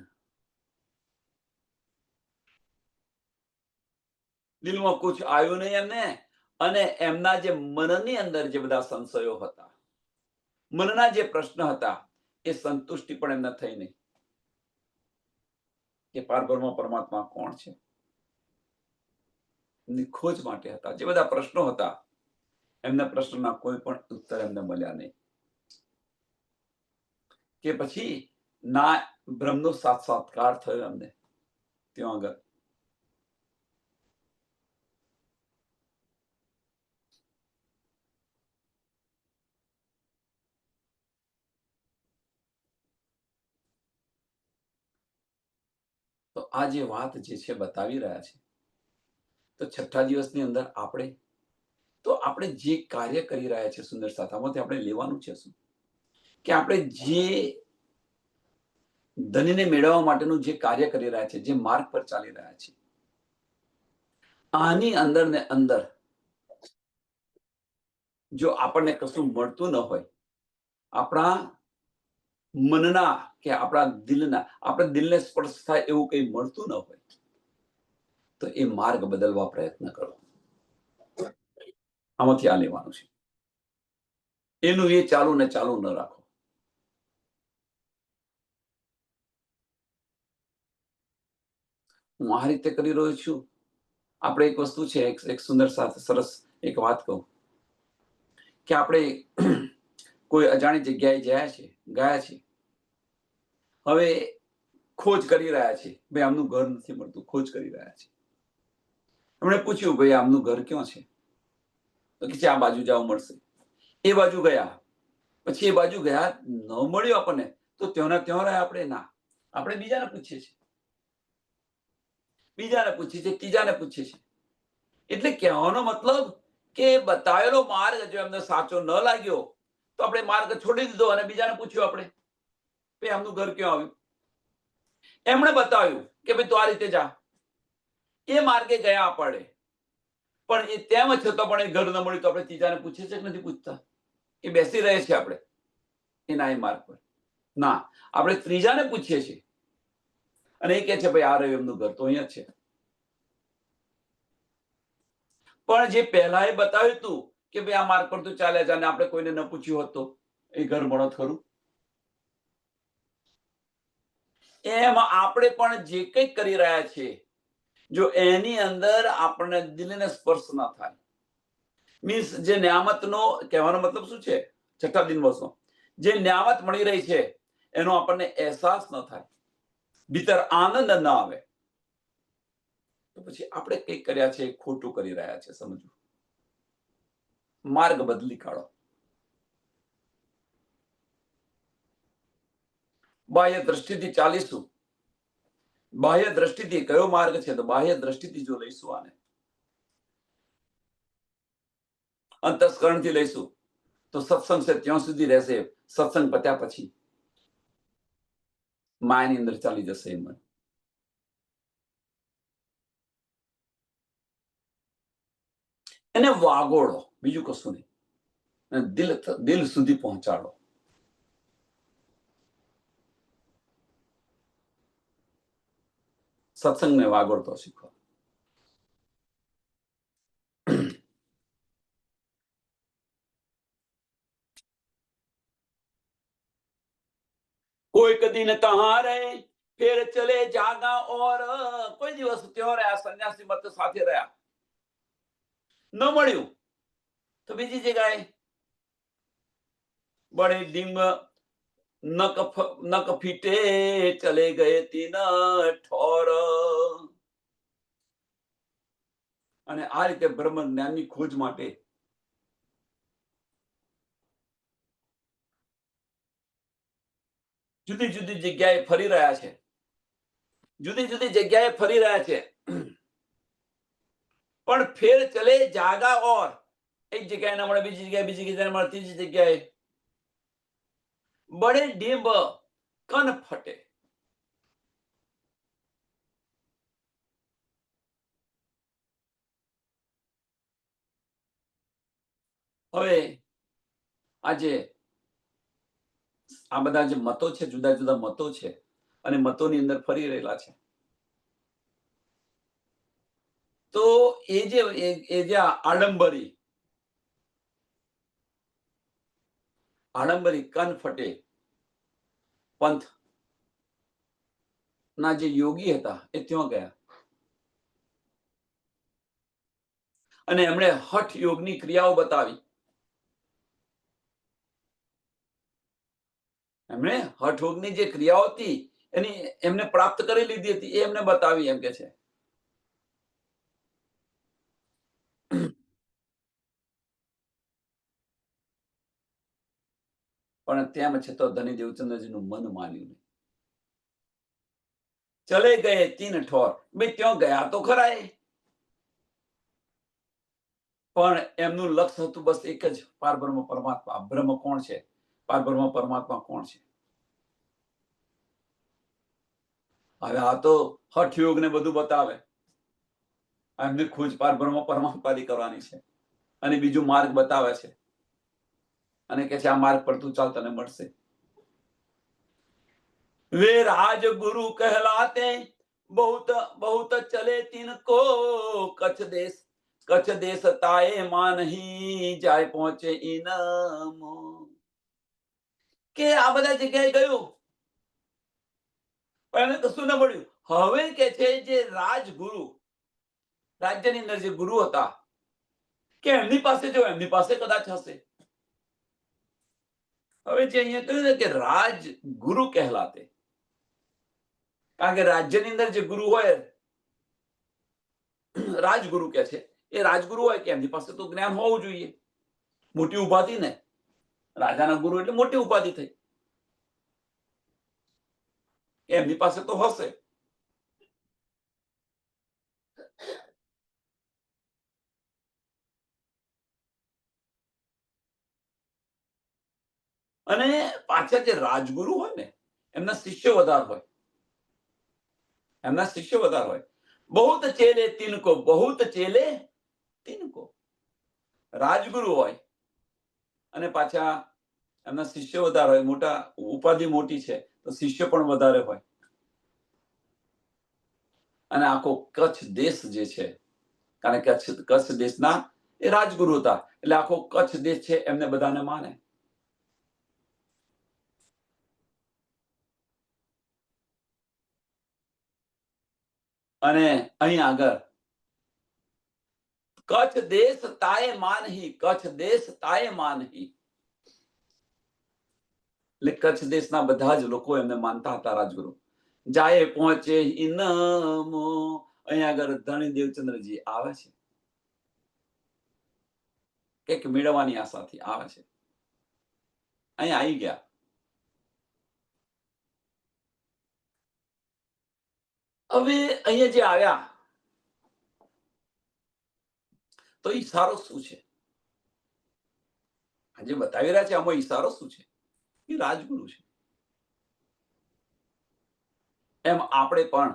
દિલમાં કુછ આવ્યું નહીં એમને, અને એમના જે મનની અંદર જે બધા સંશયો હતા, મનના જે પ્રશ્ન હતા, એ સંતુષ્ટિ પણ એમને થઈ નહીં કે પારબ્રહ્મ પરમાત્મા કોણ છે. એમની ખોજ માટે હતા. જે બધા પ્રશ્નો હતા, એમના પ્રશ્નના કોઈ પણ ઉત્તર એમને મળ્યા નહીં. કે પછી ના બ્રહ્મનો સાક્ષાત્કાર થયો એમને ત્યાં આગળ. તો આ જે વાત જે છે બતાવી રહ્યા છે, તો છઠ્ઠા દિવસની અંદર આપણે તો આપણે જે કાર્ય કરી રહ્યા છે સુંદર સાથામાંથી આપણે લેવાનું છે શું? કે આપણે જે ધનને મેળવવા માટેનું જે કાર્ય કરી રહ્યા છે, જે માર્ગ પર ચાલી રહ્યા છે, આની અંદર ને અંદર જો આપણને કશું મળતું ન હોય, આપણા મનના કે આપણા દિલને સ્પર્શ થાય એવું કંઈ મળતું ન હોય, તો એ માર્ગ બદલવા પ્રયત્ન કરો. આમાંથી આ લેવાનું છે. એનું એ ચાલુ ને ચાલુ ન રાખો. હું આ રીતે કરી રહ્યો છું. આપણે એક વસ્તુ છે, એક સુંદર સાથે સરસ એક વાત કહું કે આપણે કોઈ અજાણી જગ્યાએ ગયા છે. હવે ખોજ કરી રહ્યા છે, ભાઈ આમનું ઘર નથી મળતું, ખોજ કરી રહ્યા છે. એમણે પૂછ્યું, ભાઈ આમનું ઘર ક્યાં છે? તો કે આ બાજુ જાઓ મળશે. એ બાજુ ગયા, પછી એ બાજુ ગયા, ન મળ્યું આપણને, તો ત્યાંના ત્યાં રહ્યા આપણે. ના, આપણે બીજાને પૂછીએ છીએ, ત્રીજાને પૂછીએ છીએ. એટલે કહેવાનો મતલબ કે બતાવેલો માર્ગ જો એમને સાચો ન લાગ્યો તો આપણે માર્ગ છોડી દીધો અને બીજાને પૂછ્યું આપણે, ભાઈ આમનું ઘર ક્યાં આવ્યું? એમણે બતાવ્યું કે ભાઈ તું આ રીતે જા. એ માર્ગે ગયા આપણે, પણ એ તેમ છતાં પણ એ ઘર ન મળ્યું તો આપણે ત્રીજાને પૂછીએ છીએ કે નથી પૂછતા? એ બેસી રહે છે આપણે એના એ માર્ગ પર? ના, આપણે ત્રીજાને પૂછીએ છીએ અને એ કહે છે ભાઈ આ રહ્યું એમનું ઘર, તો અહીંયા છે. પણ જે પહેલા એ બતાવ્યું હતું કે ભાઈ આ માર્ગ પર તું ચાલે છે અને આપણે કોઈને ન પૂછ્યું હોત તો એ ઘર મળત ખરું? એમ આપણે પણ જે કંઈ કરી રહ્યા છીએ, જો એની અંદર આપણને દિલને સ્પર્શ ના થાય, મીન્સ જે ન્યામતનો કહેવાનો મતલબ શું છે, છઠ્ઠા દિવસનો જે ન્યામત મળી રહી છે એનો આપણને અહેસાસ ન થાય, ભીતર આનંદ ન આવે, તો પછી આપણે કંઈક કર્યા છે ખોટું કરી રહ્યા છે. સમજવું, માર્ગ બદલી કાઢો. બાહ્ય દ્રષ્ટિથી ચાલીશું. બાહ્ય દ્રષ્ટિથી કયો માર્ગ છે? તો બાહ્ય દ્રષ્ટિથી જો લઈશું આને, અંતસ્કરણથી લઈશું તો સત્સંગ છે ત્યાં સુધી રહેશે. સત્સંગ પત્યા પછી માયાની અંદર ચાલી જશે મન. એને વાગોળો, બીજું કશું નહીં. દિલ સુધી પહોંચાડો. સત્સંગને વાગોળતો શીખો. કોઈક દિન કહા રહે ફેર ચલે જાગા ઓર. કોઈ દિવસ ત્યાં રહ્યા, સંન્યાસી મત સાથે રહ્યા, ન મળ્યું તો બીજી જગ્યાએ બડે ડિંગ નક ફીટે ચલે ગયે તીન ઠોર. અને આ રીતે બ્રહ્મ જ્ઞાનની ખોજ માટે જુદી જુદી જગ્યાએ ફરી રહ્યા છે, પણ ફેર ચલે જાગા ઓર. એક જગ્યાએ ન મળે, બીજી જગ્યાએ, બીજી જગ્યાએ મળે, ત્રીજી જગ્યાએ બડે ડીંબ કન ફટે. હવે આજે આ બધા જે મતો છે, જુદા જુદા મતો છે, અને મતોની અંદર ફરી રહેલા છે, તો એ જે આડંબરી કન ફટે પંથ ના જે યોગી હતા એ ત્યાં ગયા અને એમણે હઠ યોગની ક્રિયાઓ બતાવી. એમણે હઠ યોગની જે ક્રિયાઓ હતી એની એમને પ્રાપ્ત કરી લીધી હતી, એ એમને બતાવી. એમ કે છે પણ તેમ છતાં ધની દેવચંદ્રજીનું મન માન્યું નહીં. ચલે ગયે તીન ઠોર. ભાઈ ત્યાં ગયા તો ખરા, પણ એમનું લક્ષ્ય હતું બસ એક જ, પારબ્રહ્મ પરમાત્મા. બ્રહ્મ કોણ છે? પારબ્રહ્મ પરમાત્મા કોણ છે? હવે આ તો હઠ યોગ ને બધું બતાવે, એમને ખોજ પારબ્રહ્મ પરમાત્માની કરવાની છે, અને બીજું માર્ગ બતાવે છે, અને કે છે આ માર્ગ પર તું ચાલ, તને મળશે. वे राजगुरु कहलाते, बहुत बहुत चले तिनको, कच्छ देश ताए मानही जाय पहुंचे इनमो. કે આ બધા જગ્યાએ ગયું પણ એને કશું ન મળ્યું. હવે કે છે જે રાજગુરુ, રાજ્યની અંદર જે ગુરુ હતા, કે એમની પાસે જો એમની પાસે કદાચ હશે. હવે જે અહીંયા કહ્યું ને કે રાજગુરુ કહેલાતે, કારણ કે રાજ્યની અંદર જે ગુરુ હોય, રાજગુરુ કે છે, એ રાજગુરુ હોય કે એમની પાસે તો જ્ઞાન હોવું જોઈએ. મોટી ઉપાધિ ને, રાજાના ગુરુ એટલે મોટી ઉપાધિ થઈ, એમની પાસે તો હશે. અને પાછા જે રાજગુરુ હોય ને, એમના શિષ્યો વધારે હોય, એમના શિષ્યો વધારે હોય. બહુત ચેલે તિनको, બહુત ચેલે તિनको. રાજગુરુ હોય અને પાછા એમના શિષ્યો વધારે હોય, મોટા ઉપાધિ મોટી છે તો શિષ્ય પણ વધારે હોય. અને આખો કચ્છ દેશ જે છે, કારણ કે કચ્છ દેશના એ રાજગુરુ હતા, એટલે આખો કચ્છ દેશ છે એમને બધાને માને. અને અહીં આગળ કચ્છ દેશ તાએ માનહી, કચ્છ દેશ તાએ માનહી, એટલે કચ્છ દેશના બધા જ લોકો એમને માનતા હતા રાજગુરુ. જાય પહોંચે ઇનમો, અહીંયા આગળ ધણી દેવચંદ્રજી આવે છે, કંઈક મેળવવાની આશાથી આવે છે, અહીંયા આવી ગયા. હવે અહીંયા જે આવ્યા તો ઈશારો શું છે? આજે બતાવી રહ્યા છે આમાં ઈશારો શું છે? એ રાજગુરુ છે. એમ આપણે પણ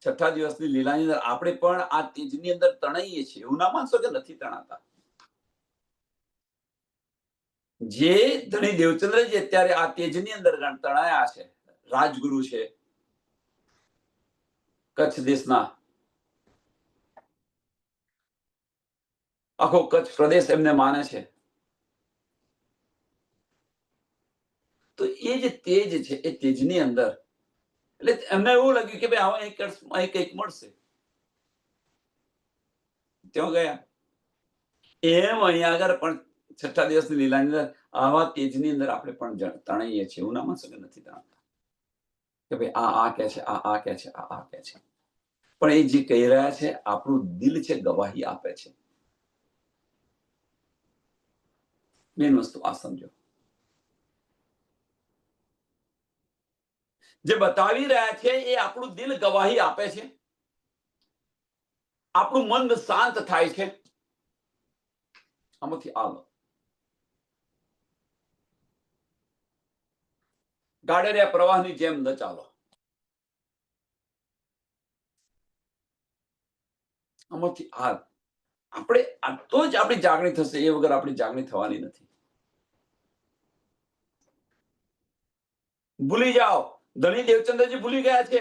છઠ્ઠા દિવસની લીલાની અંદર આપણે પણ આ તેજની અંદર તણાઈએ છીએ. એવું ના માનશો કે નથી તણાતા. જે ધણી દેવચંદ્રજી અત્યારે આ તેજની અંદર તણાયા છે, રાજગુરુ છે, કચ્છ દેશના, આખો કચ્છ પ્રદેશ એમને માને છે. તો એ જે તેજ છે, એ તેજની અંદર એટલે એમને એવું લાગ્યું કે ભાઈ અહીં કંઈક મળશે, ત્યાં ગયા. એમ અહીંયા આગળ પણ છઠ્ઠા દિવસની લીલાની અંદર આવા તેજની અંદર આપણે પણ તણાઈએ છીએ. એવું ના માનશો કે નથી તણાતા, કે ભાઈ આ કે છે, આ કે છે, આ કે છે. પણ એ જે કહી રહ્યા છે, આપણું દિલ છે ગવાહી આપે છે. મેન વસ્તુ આ સમજો. જે બતાવી રહ્યા છે એ આપણું દિલ ગવાહી આપે છે, આપણું મન શાંત થાય છે. આમાંથી આલો ગાડરિયા પ્રવાહની જેમ ન ચાલો. આમાંથી આપણે તો જ આપણી જાગણી થશે, એ વગર આપણી જાગણી થવાની નથી. ભૂલી જાઓ. ધણી દેવચંદ્રજી ભૂલી ગયા છે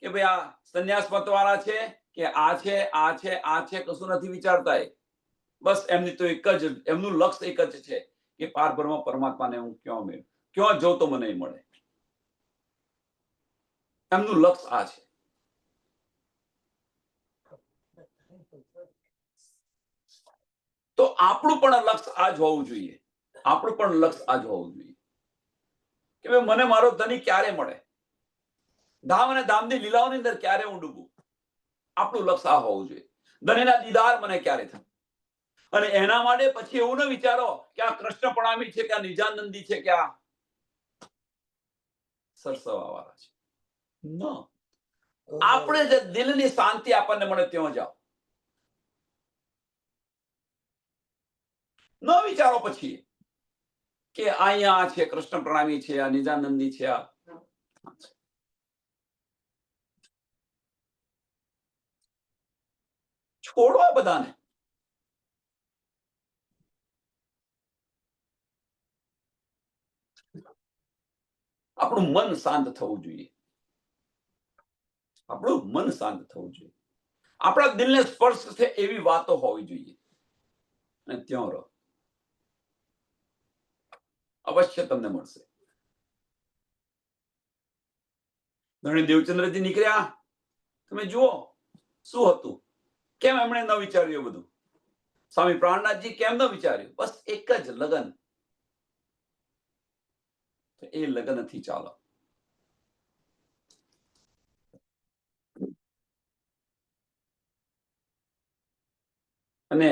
કે ભાઈ આ સંન્યાસ મતવાળા છે, કે આ છે, આ છે, આ છે, કશું નથી વિચારતા. બસ એમની તો એક જ, એમનું લક્ષ્ય એક જ છે કે પારબ્રહ્મ પરમાત્માને હું ક્યાં મેળવું, ક્યાં જો તો મને મળે. એમનું લક્ષ્ય આ છે. તો આપણું પણ લક્ષ્ય આ જ હોવું જોઈએ. આપણું પણ લક્ષ્ય આ જ હોવું જોઈએ કે ભાઈ મને મારો ધણી ક્યારે મળે, ધામ અને ધામની લીલાઓની અંદર ક્યારે હું ડૂબું. આપણું લક્ષ્ય આ હોવું જોઈએ. ધણીના દીદાર મને ક્યારે થાય. અને એના માટે પછી એવું ન વિચારો કે આ કૃષ્ણ પ્રણામી છે, કે આ નિજાનંદી છે, કે આ સરસવા વાળા છે. ન, આપણે જે દિલની શાંતિ આપણને મળે ત્યાં જાઓ. ન વિચારો પછી કે અહીંયા છે કૃષ્ણ પ્રણામી છે, આ નિજાનંદી છે, આ છોડો આ બધાને. આપણું મન શાંત થવું જોઈએ. આપણું મન શાંત થવું જોઈએ. આપણા દિલને સ્પર્શ થાય એવી વાતો હોવી જોઈએ અને ત્યાં રહો. અવશ્ય તમને મળશે. ધણી દેવચંદ્રજી નીકળ્યા. તમે જુઓ શું હતું, કેમ એમણે ન વિચાર્યું બધું. સ્વામી પ્રાણનાથજી કેમ ન વિચાર્યું? બસ એક જ લગન. એ લગનથી ચાલો. અને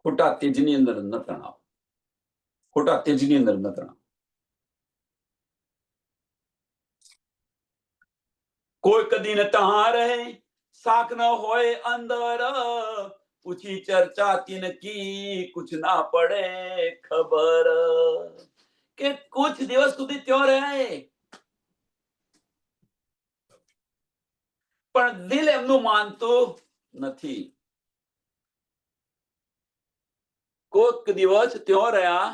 ખોટા તેજની અંદર ન તણાવ. ખોટા તેજની અંદર ન તણાવ. કોઈ કદી ન તહાં રહે સાખ ન હોય અંદર, પૂછી ચર્ચા તિનકી કુછ ના પડે ખબર. કે કુછ દિવસ સુધી ત્યાં રહે પણ દિલ એમનું માનતું નથી. કોઈક દિવસ ત્યાં રહ્યા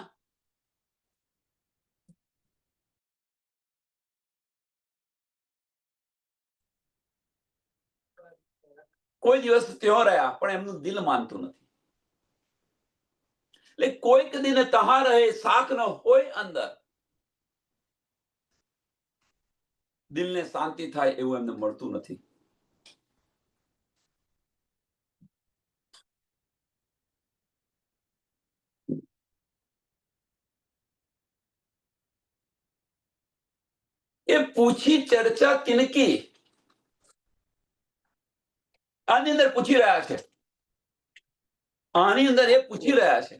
કોઈ દિવસ ત્યાં રહ્યા પણ એમનું દિલ માનતું નથી. એટલે કોઈક દિન તહાં રહે સાખ ન હોય અંદર, દિલને શાંતિ થાય એવું એમને મળતું નથી. એ પૂછી ચર્ચા તિનકી આની અંદર પૂછી રહ્યા છે. આની અંદર એ પૂછી રહ્યા છે.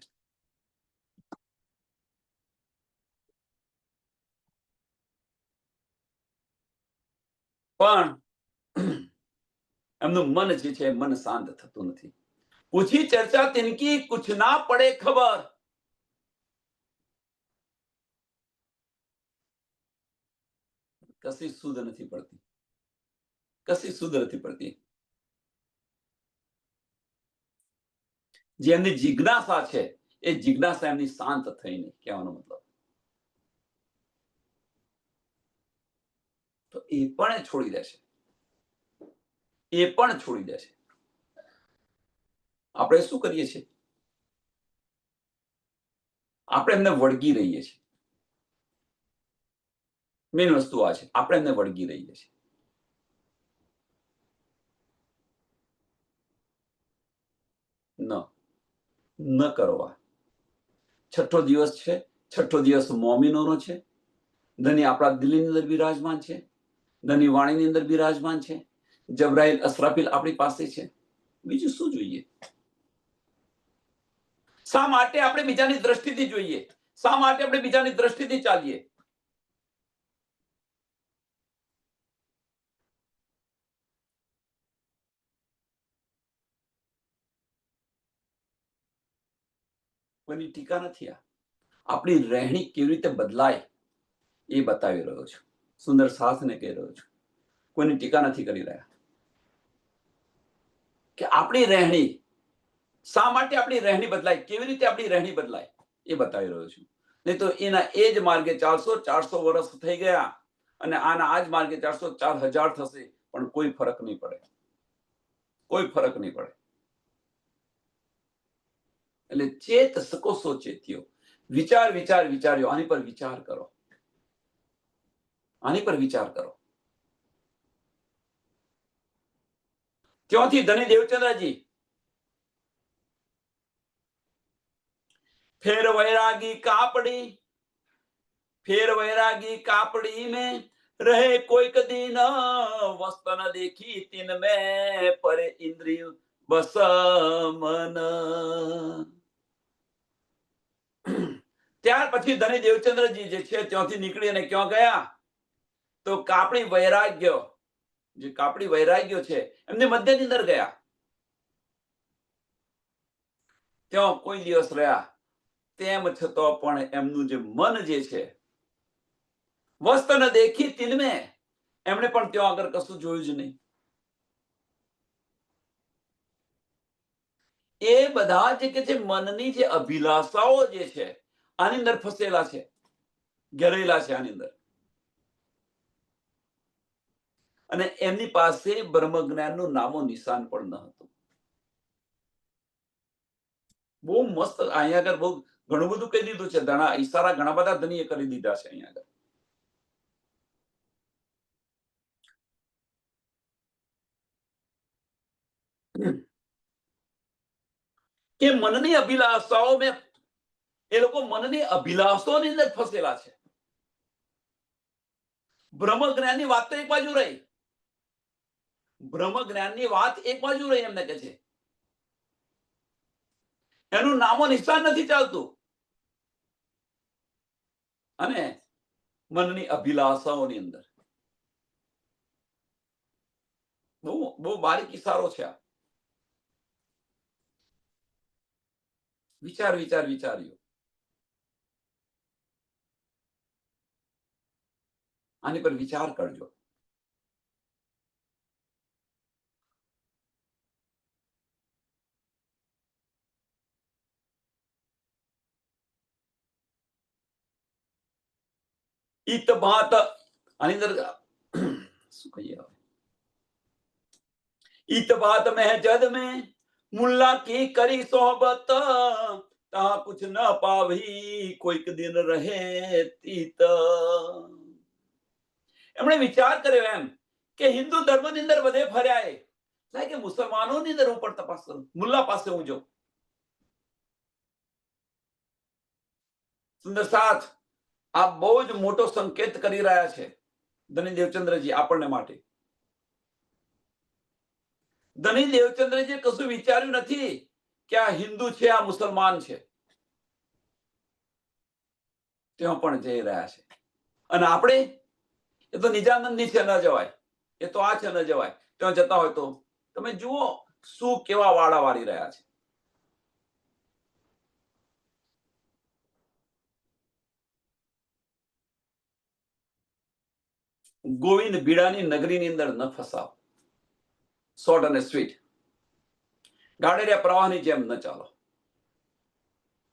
પણ એમનું મન જે છે મન શાંત થતું નથી. પૂછી ચર્ચા તિનકી કુછ ના પડે ખબર. કશી સુધ નથી પડતી. કશી સુધ નથી પડતી. જે એમની જિજ્ઞાસા છે એ જિજ્ઞાસા એમની શાંત થઈ નહીં, કહેવાનો મતલબ. તો એ પણ છોડી દેશે. એ પણ છોડી દેશે. આપણે શું કરીએ છીએ? આપણે એમને વળગી રહીએ છીએ. મેઇન વસ્તુ આ છે, આપણે એમને વળગી રહીએ છીએ. ન કરવા. છઠ્ઠો દિવસ છે. છઠ્ઠો દિવસ મોમિનોનો છે. ધની આપણા દિલની અંદર બિરાજમાન છે. ધની વાણીની અંદર બિરાજમાન છે. જબરાઈલ અસરાફીલ આપણી પાસે છે. બીજું શું જોઈએ? શા માટે આપણે બીજાની દ્રષ્ટિથી જોઈએ? શા માટે આપણે બીજાની દ્રષ્ટિથી ચાલીએ? કોઈની ટીકા નથી. આપણી રહેણી કેવી રીતે બદલાય એ બતાવી રહ્યો છું. સુંદર શાસ્ત્રને કહી રહ્યો છું. કોઈની ટીકા નથી કરી રહ્યા. કે આપણી રહેણી, શા માટે આપણી રહેણી બદલાય, કેવી રીતે આપણી રહેણી બદલાય એ બતાવી રહ્યો છું. નહીં તો એના એ જ માર્ગે 400 વર્ષ થઈ ગયા અને આના આ જ માર્ગે 404,000 થશે પણ કોઈ ફરક નહીં પડે. કોઈ ફરક નહીં પડે. એટલે ચેત સકો સો ચેત્યો. વિચાર વિચાર વિચાર્યો. આની પર વિચાર કરો. આની પર વિચાર કરો. ત્યાંથી ધની દેવચંદ્રજી ફેર વૈરાગી કાપડી, ફેર વૈરાગી કાપડી में रहे कोई दिन वस्त न देखी तिन में पर इंद्रिय बस मन. ત્યાર પછી ધની દેવચંદ્રજી જે છે ત્યાંથી નીકળી અને ક્યાં ગયા? તો કાપડી વૈરાગ્ય, જે કાપડી વૈરાગ્ય છે એમની મધ્યની અંદર ગયા. ત્યાં કોઈ દિવસ રહ્યા તેમ છતાં પણ એમનું જે મન જે છે, વસ્ત્ર ન દેખી તિનમે, એમણે પણ ત્યાં આગળ કશું જોયું જ નહીં. એ બધા જે કે છે મનની જે અભિલાષાઓ જે છે, આની અંદર ફસેલા છે, ઘેરેલા છે આની અંદર. અને એમની પાસે બ્રહ્મ જ્ઞાનનું નામો નિશાન પણ ન હતું. બહુ મસ્ત અહીંયા આગળ બહુ ઘણું બધું કહી દીધું છે. ઈશારા ઘણા બધા ધનીએ કરી દીધા છે અહીંયા આગળ. કે મનની અભિલાષાઓ મેં, એ લોકો મનની અભિલાષાઓની અંદર ફસેલા છે. બ્રહ્મ જ્ઞાનની વાત તો એક બાજુ રહી, બ્રહ્મ જ્ઞાનની વાત એક બાજુ રહી, એમને કે છે એનું નામો નિશાન નથી ચાલતું. અને મનની અભિલાષાઓની અંદર બહુ બહુ બારીક ઇશારો છે આ. વિચાર્યું, આની પર વિચાર કરજો. ઈત ભાત આની અંદર શું કહીએ, ઈત બાત મેં જદ में मुल्ला की करी सोहबत, ता कुछ न पावी કોઈક દિન રહે તીત. એમણે વિચાર કર્યો એમ કે હિન્દુ ધર્મની અંદર બધે ફર્યા, એ કે મુસલમાનોની અંદર હું પણ તપાસ કરું, મુલ્લા પાસે હું જાઉં. સુંદર સાથ, આ બહુ જ મોટો સંકેત કરી રહ્યા છે ધની દેવચંદ્રજી આપણને માટે. ધની દેવચંદ્રજી કશું વિચાર્યું નથી કે આ હિન્દુ છે, આ મુસલમાન છે. ત્યાં પણ જઈ રહ્યા છે. અને આપણે એ તો નિજાનંદની છે, ન જવાય. એ તો આ છે, ન જવાય. ત્યાં જતા હોય તો તમે જુઓ શું કેવા વાળા વાળી રહ્યા છે. ગોવિંદ બીડાની નગરીની અંદર ન ફસાવ. શોર્ટ અને સ્વીટ. ગાડેરિયા પ્રવાહની જેમ ન ચાલો.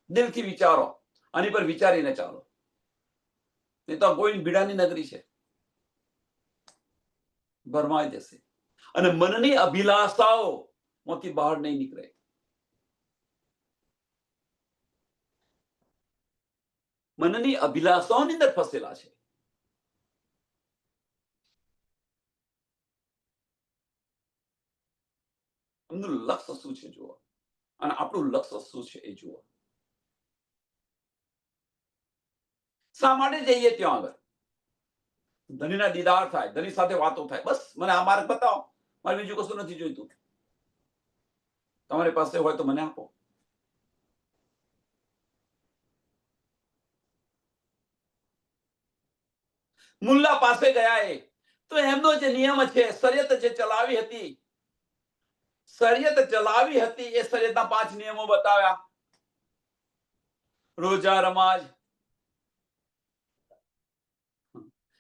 દિલથી વિચારો, આની પર વિચારીને ચાલો. નહીં તો ગોવિંદ બીડાની નગરી છે, ભરમાઈ જશે. અને મનની અભિલાષાઓ માંથી બહાર નહીં નીકળે. મનની અભિલાષાઓની અંદર ફસેલા છે. એમનું લક્ષ્ય શું છે જુઓ, અને આપણું લક્ષ્ય શું છે એ જુઓ. શા માટે જઈએ ત્યાં આગળ? ધનીના દીદાર થાય, ધની સાથે વાતો થાય, બસ મને આ માર્ગ બતાવો, મારે બીજું કશું નથી જોઈતું. તમારી પાસે હોય તો મને આપો. મુલ્લા પાસે ગયા એ તો એમનો જે નિયમ છે, શરિયત જે ચલાવી હતી, એ શરિયતના 5 નિયમો બતાવ્યા. રોજા, રમાજ,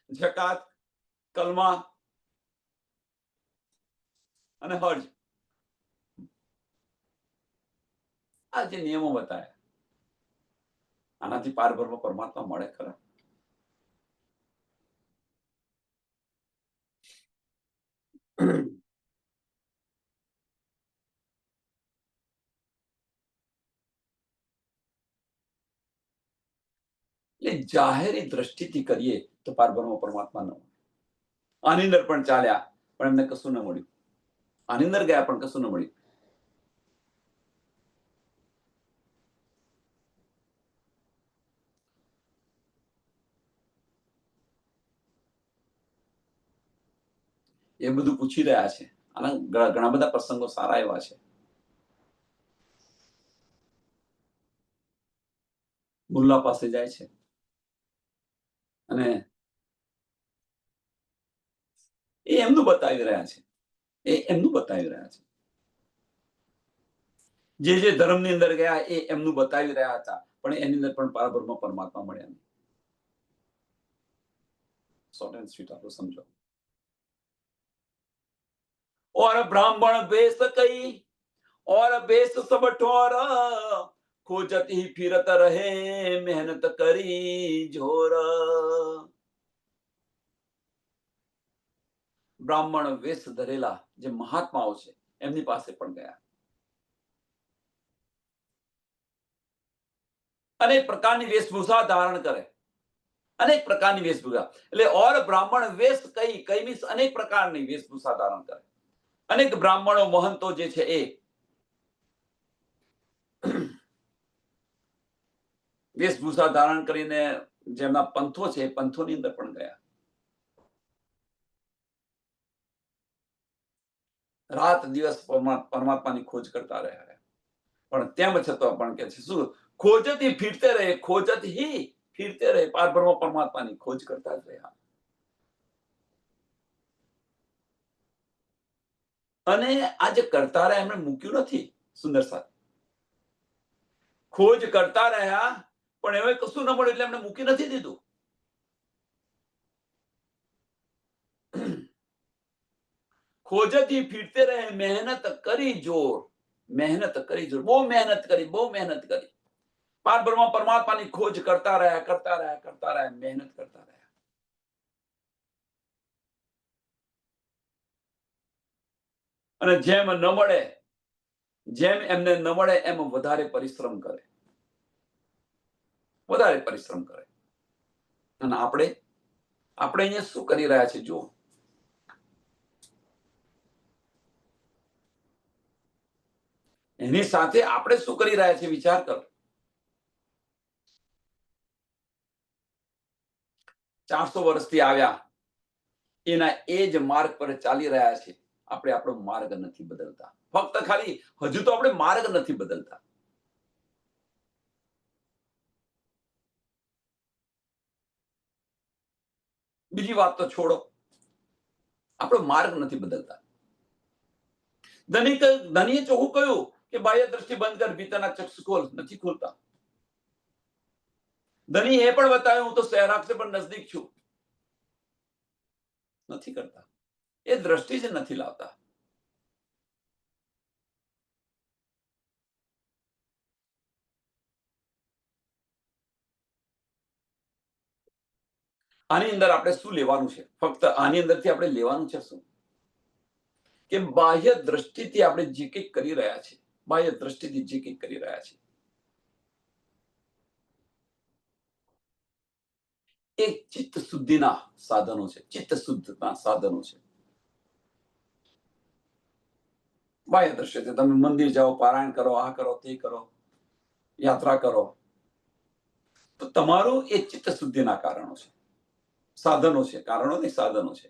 જકાત, કલમા અને હજ. આ જે નિયમો બતાવ્યા, આનાથી પાર બ્રહ્મ પરમાત્મા મળે ખરા? એટલે જાહેરી દ્રષ્ટિથી કરીએ તો પાર બ્રહ્મ પરમાત્મા ન મળે. આની અંદર પણ ચાલ્યા પણ એમને કશું ન મળ્યું. આની અંદર ગયા પણ કશું ન મળ્યું. એ બધું પૂછી રહ્યા છે. આના ઘણા બધા પ્રસંગો સારા એવા છે. મુલ્લા પાસે જાય છે અને એ એમનું બતાવી રહ્યા છે. જે ધર્મની અંદર ગયા એ એમનું બતાવી રહ્યા હતા. પણ એની અંદર પણ પારબ્રહ્મ પરમાત્મા મળ્યા નહીં. શોર્ટ એન્ડ સ્વીટ આપણે સમજો. और ब्राह्मण वेश कई और बेस सब ठोर, खोजत ही फिरत रहे मेहनत करी जोर. બ્રાહ્મણ વેશ ધરેલા જે મહાત્માઓ છે એમની પાસે પણ ગયા. અનેક પ્રકારની વેશભૂષા ધારણ કરે, અનેક પ્રકારની વેશભૂષા એટલે ઓર બ્રાહ્મણ વેશ કઈ મીન્સ અનેક પ્રકારની વેશભૂષા ધારણ કરે. અનેક બ્રાહ્મણો મહંતો જે છે એ વેશભૂષા ધારણ કરીને જેમના પંથો છે એ પંથોની અંદર પણ ગયા. રાત દિવસ પરમાત્માની ખોજ કરતા રહ્યા, પણ તેમ છતાં પણ કે છે શું ખોજત ही फिरते रहे, खोजत ही फिरते रहे, પારબ્રહ્મ પરમાત્માની ખોજ કરતા જ રહ્યા. અને આ જે કરતા રહ્યા એમણે મૂક્યું નથી. સુંદર સાથ ખોજ કરતા રહ્યા પણ હવે કશું ન મળ્યું એટલે એમને મૂકી નથી દીધું. ખોજત ही फिरते रहे, મહેનત કરી જોર, મહેનત કરી જોર, બહુ મહેનત કરી, બહુ મહેનત કરી. પારબ્રહ્મ પરમાત્માની ખોજ કરતા રહ્યા, કરતા રહ્યા, કરતા રહ્યા, મહેનત કરતા રહ્યા. અને જેમ ન મળે, જેમ એમને ન મળે એમ વધારે પરિશ્રમ કરે, વધારે પરિશ્રમ કરે. અને આપણે અહીંયા શું કરી રહ્યા છે જુઓ. એની સાથે આપણે શું કરી રહ્યા છે વિચાર કરો. 400 વર્ષથી આવ્યા એના એ જ માર્ગ પર ચાલી રહ્યા છે. આપણે આપણો માર્ગ નથી બદલતા. ફક્ત ખાલી હજુ તો આપણે માર્ગ નથી બદલતા. બીજી વાત તો છોડો, આપણો માર્ગ નથી બદલતા. ધનીએ ચોખ્ખું કહ્યું કે બાહ્ય દ્રષ્ટિ બંધ કર, ભીતરના ચક્ષુ ખોલ, નથી ખોલતા. ધની એ પણ બતાવ્યું હું તો સહેરાગ સે પણ નજદીક છું, નથી કરતા. એ દ્રષ્ટિ જ નથી લાવતા. આની અંદર આપણે શું લેવાનું છે? ફક્ત આની અંદરથી આપણે લેવાનું છે શું? કે બાહ્ય દ્રષ્ટિથી આપણે જે કંઈક કરી રહ્યા છે, બાહ્ય દ્રષ્ટિથી જે કંઈક કરી રહ્યા છે એ ચિત્ત શુદ્ધિના સાધનો છે. ચિત્ત શુદ્ધના સાધનો છે. બાહ્ય દ્રષ્ટિથી તમે મંદિર જાઓ, પારાયણ કરો, આ કરો, તે કરો, યાત્રા કરો, તો તમારું એ ચિત્ત શુદ્ધિના કારણો છે, સાધનો છે. કારણો નહીં, સાધનો છે.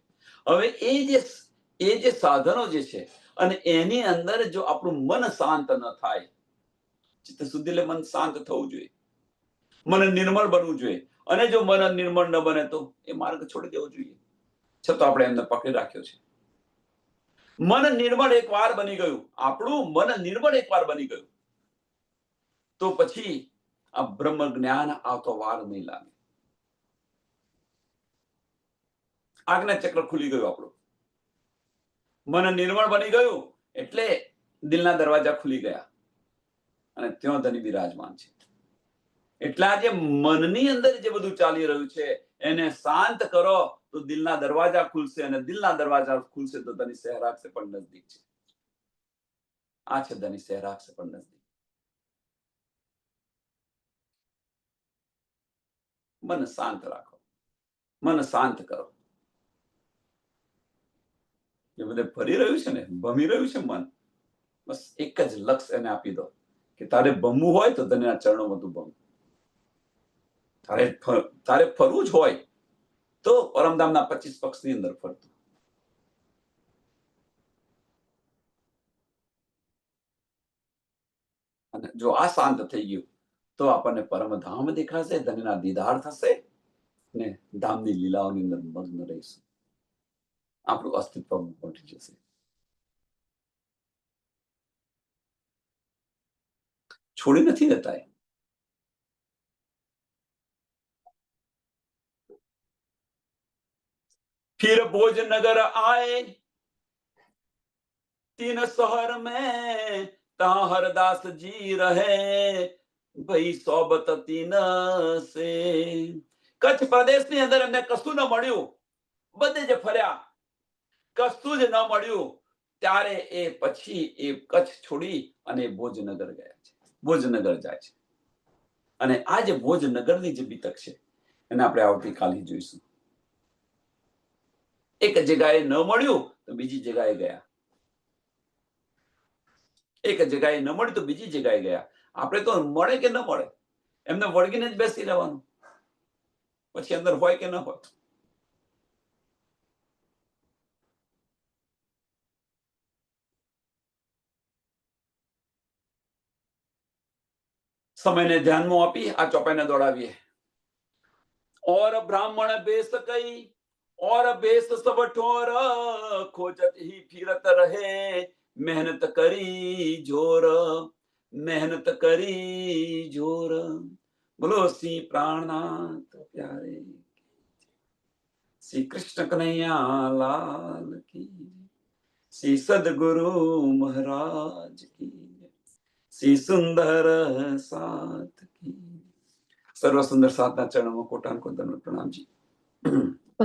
હવે એ જે સાધનો જે છે અને એની અંદર જો આપણું મન શાંત ન થાય, ચિત્ત શુદ્ધિ એટલે મન શાંત થવું જોઈએ, મન નિર્મળ બનવું જોઈએ. અને જો મન નિર્મળ ન બને તો એ માર્ગ છોડી દેવો જોઈએ. છતાં આપણે એમને પકડી રાખ્યો છે. મન નિર્મળ એકવાર બની ગયું, આપણું મન નિર્મળ એકવાર બની ગયું તો પછી આ બ્રહ્મ જ્ઞાન આવતો વાર નહીં લાગે. આજ્ઞા ચક્ર ખુલી ગયું આપણું. મન નિર્મળ બની ગયું એટલે દિલના દરવાજા ખુલી ગયા અને ત્યાં ધની બિરાજમાન છે. એટલે આ જે મનની અંદર જે બધું ચાલી રહ્યું છે એને શાંત કરો તો દિલના દરવાજા ખુલશે, અને દિલના દરવાજા ખુલશે તો ધની સહેરાગ સે પણ નજદીક છે. આ છે ધની સહેરાગ સે પણ નજદીક. મન શાંત રાખો, મન શાંત કરો. જે બધે ફરી રહ્યું છે ને, ભમી રહ્યું છે મન, બસ એક જ લક્ષ્ય એને આપી દો કે તારે ભમવું હોય તો ધનના ચરણોમાં તું ભમ. તારે ફરવું જ હોય તો પરમધામના 25 પક્ષની અંદર ફરતું. અને જો આ શાંત થઈ ગયું તો આપણને પરમધામ દેખાશે, ધનના દીદાર થશે ને ધામની લીલાઓની અંદર મગ્ન રહીશું. આપણું અસ્તિત્વ પહોંચી જશે. છોડી નથી દેતા. फिर भोजनगर आए, 3 शहर में ता हरदास जी रहे, ભાઈ સોબત તીન સે. કચ્છ પ્રદેશની અંદર એમને કશું ન મળ્યું, બધે જ ફર્યા, કશું જ ન મળ્યું. ત્યારે એ પછી એ કચ્છ છોડી અને ભોજનગર ગયા છે, ભોજનગર જાય છે. અને આ જે ભોજનગરની જે બીતક છે એને આપણે આવતીકાલે જોઈશું. એક જગ્યાએ ન મળ્યું તો બીજી જગ્યાએ ગયા, એક જગ્યાએ ન મળ્યું તો બીજી જગ્યાએ ગયા. આપણે તો મળે કે ન મળે એમને વળગીને જ બેસી રહેવાનું, પછી અંદર હોય કે ન હોય. સમયને ધ્યાનમાં આપી આ ચોપાઈને દોડાવીએ. और ब्राह्मण बेस कई और बेस सब ठोर, खोजत ही फिरत रहे, मेहनत करी जोर, मेहनत करी जोर. बोलो श्री प्राणनाथ प्यारे, श्री कृष्ण कन्हैया लाल की, श्री सदगुरु महाराज की, श्री सुंदर साथ की. સર્વ સુંદર સાધના ચરણોમાં કોટાન કોટન પ્રણામજી.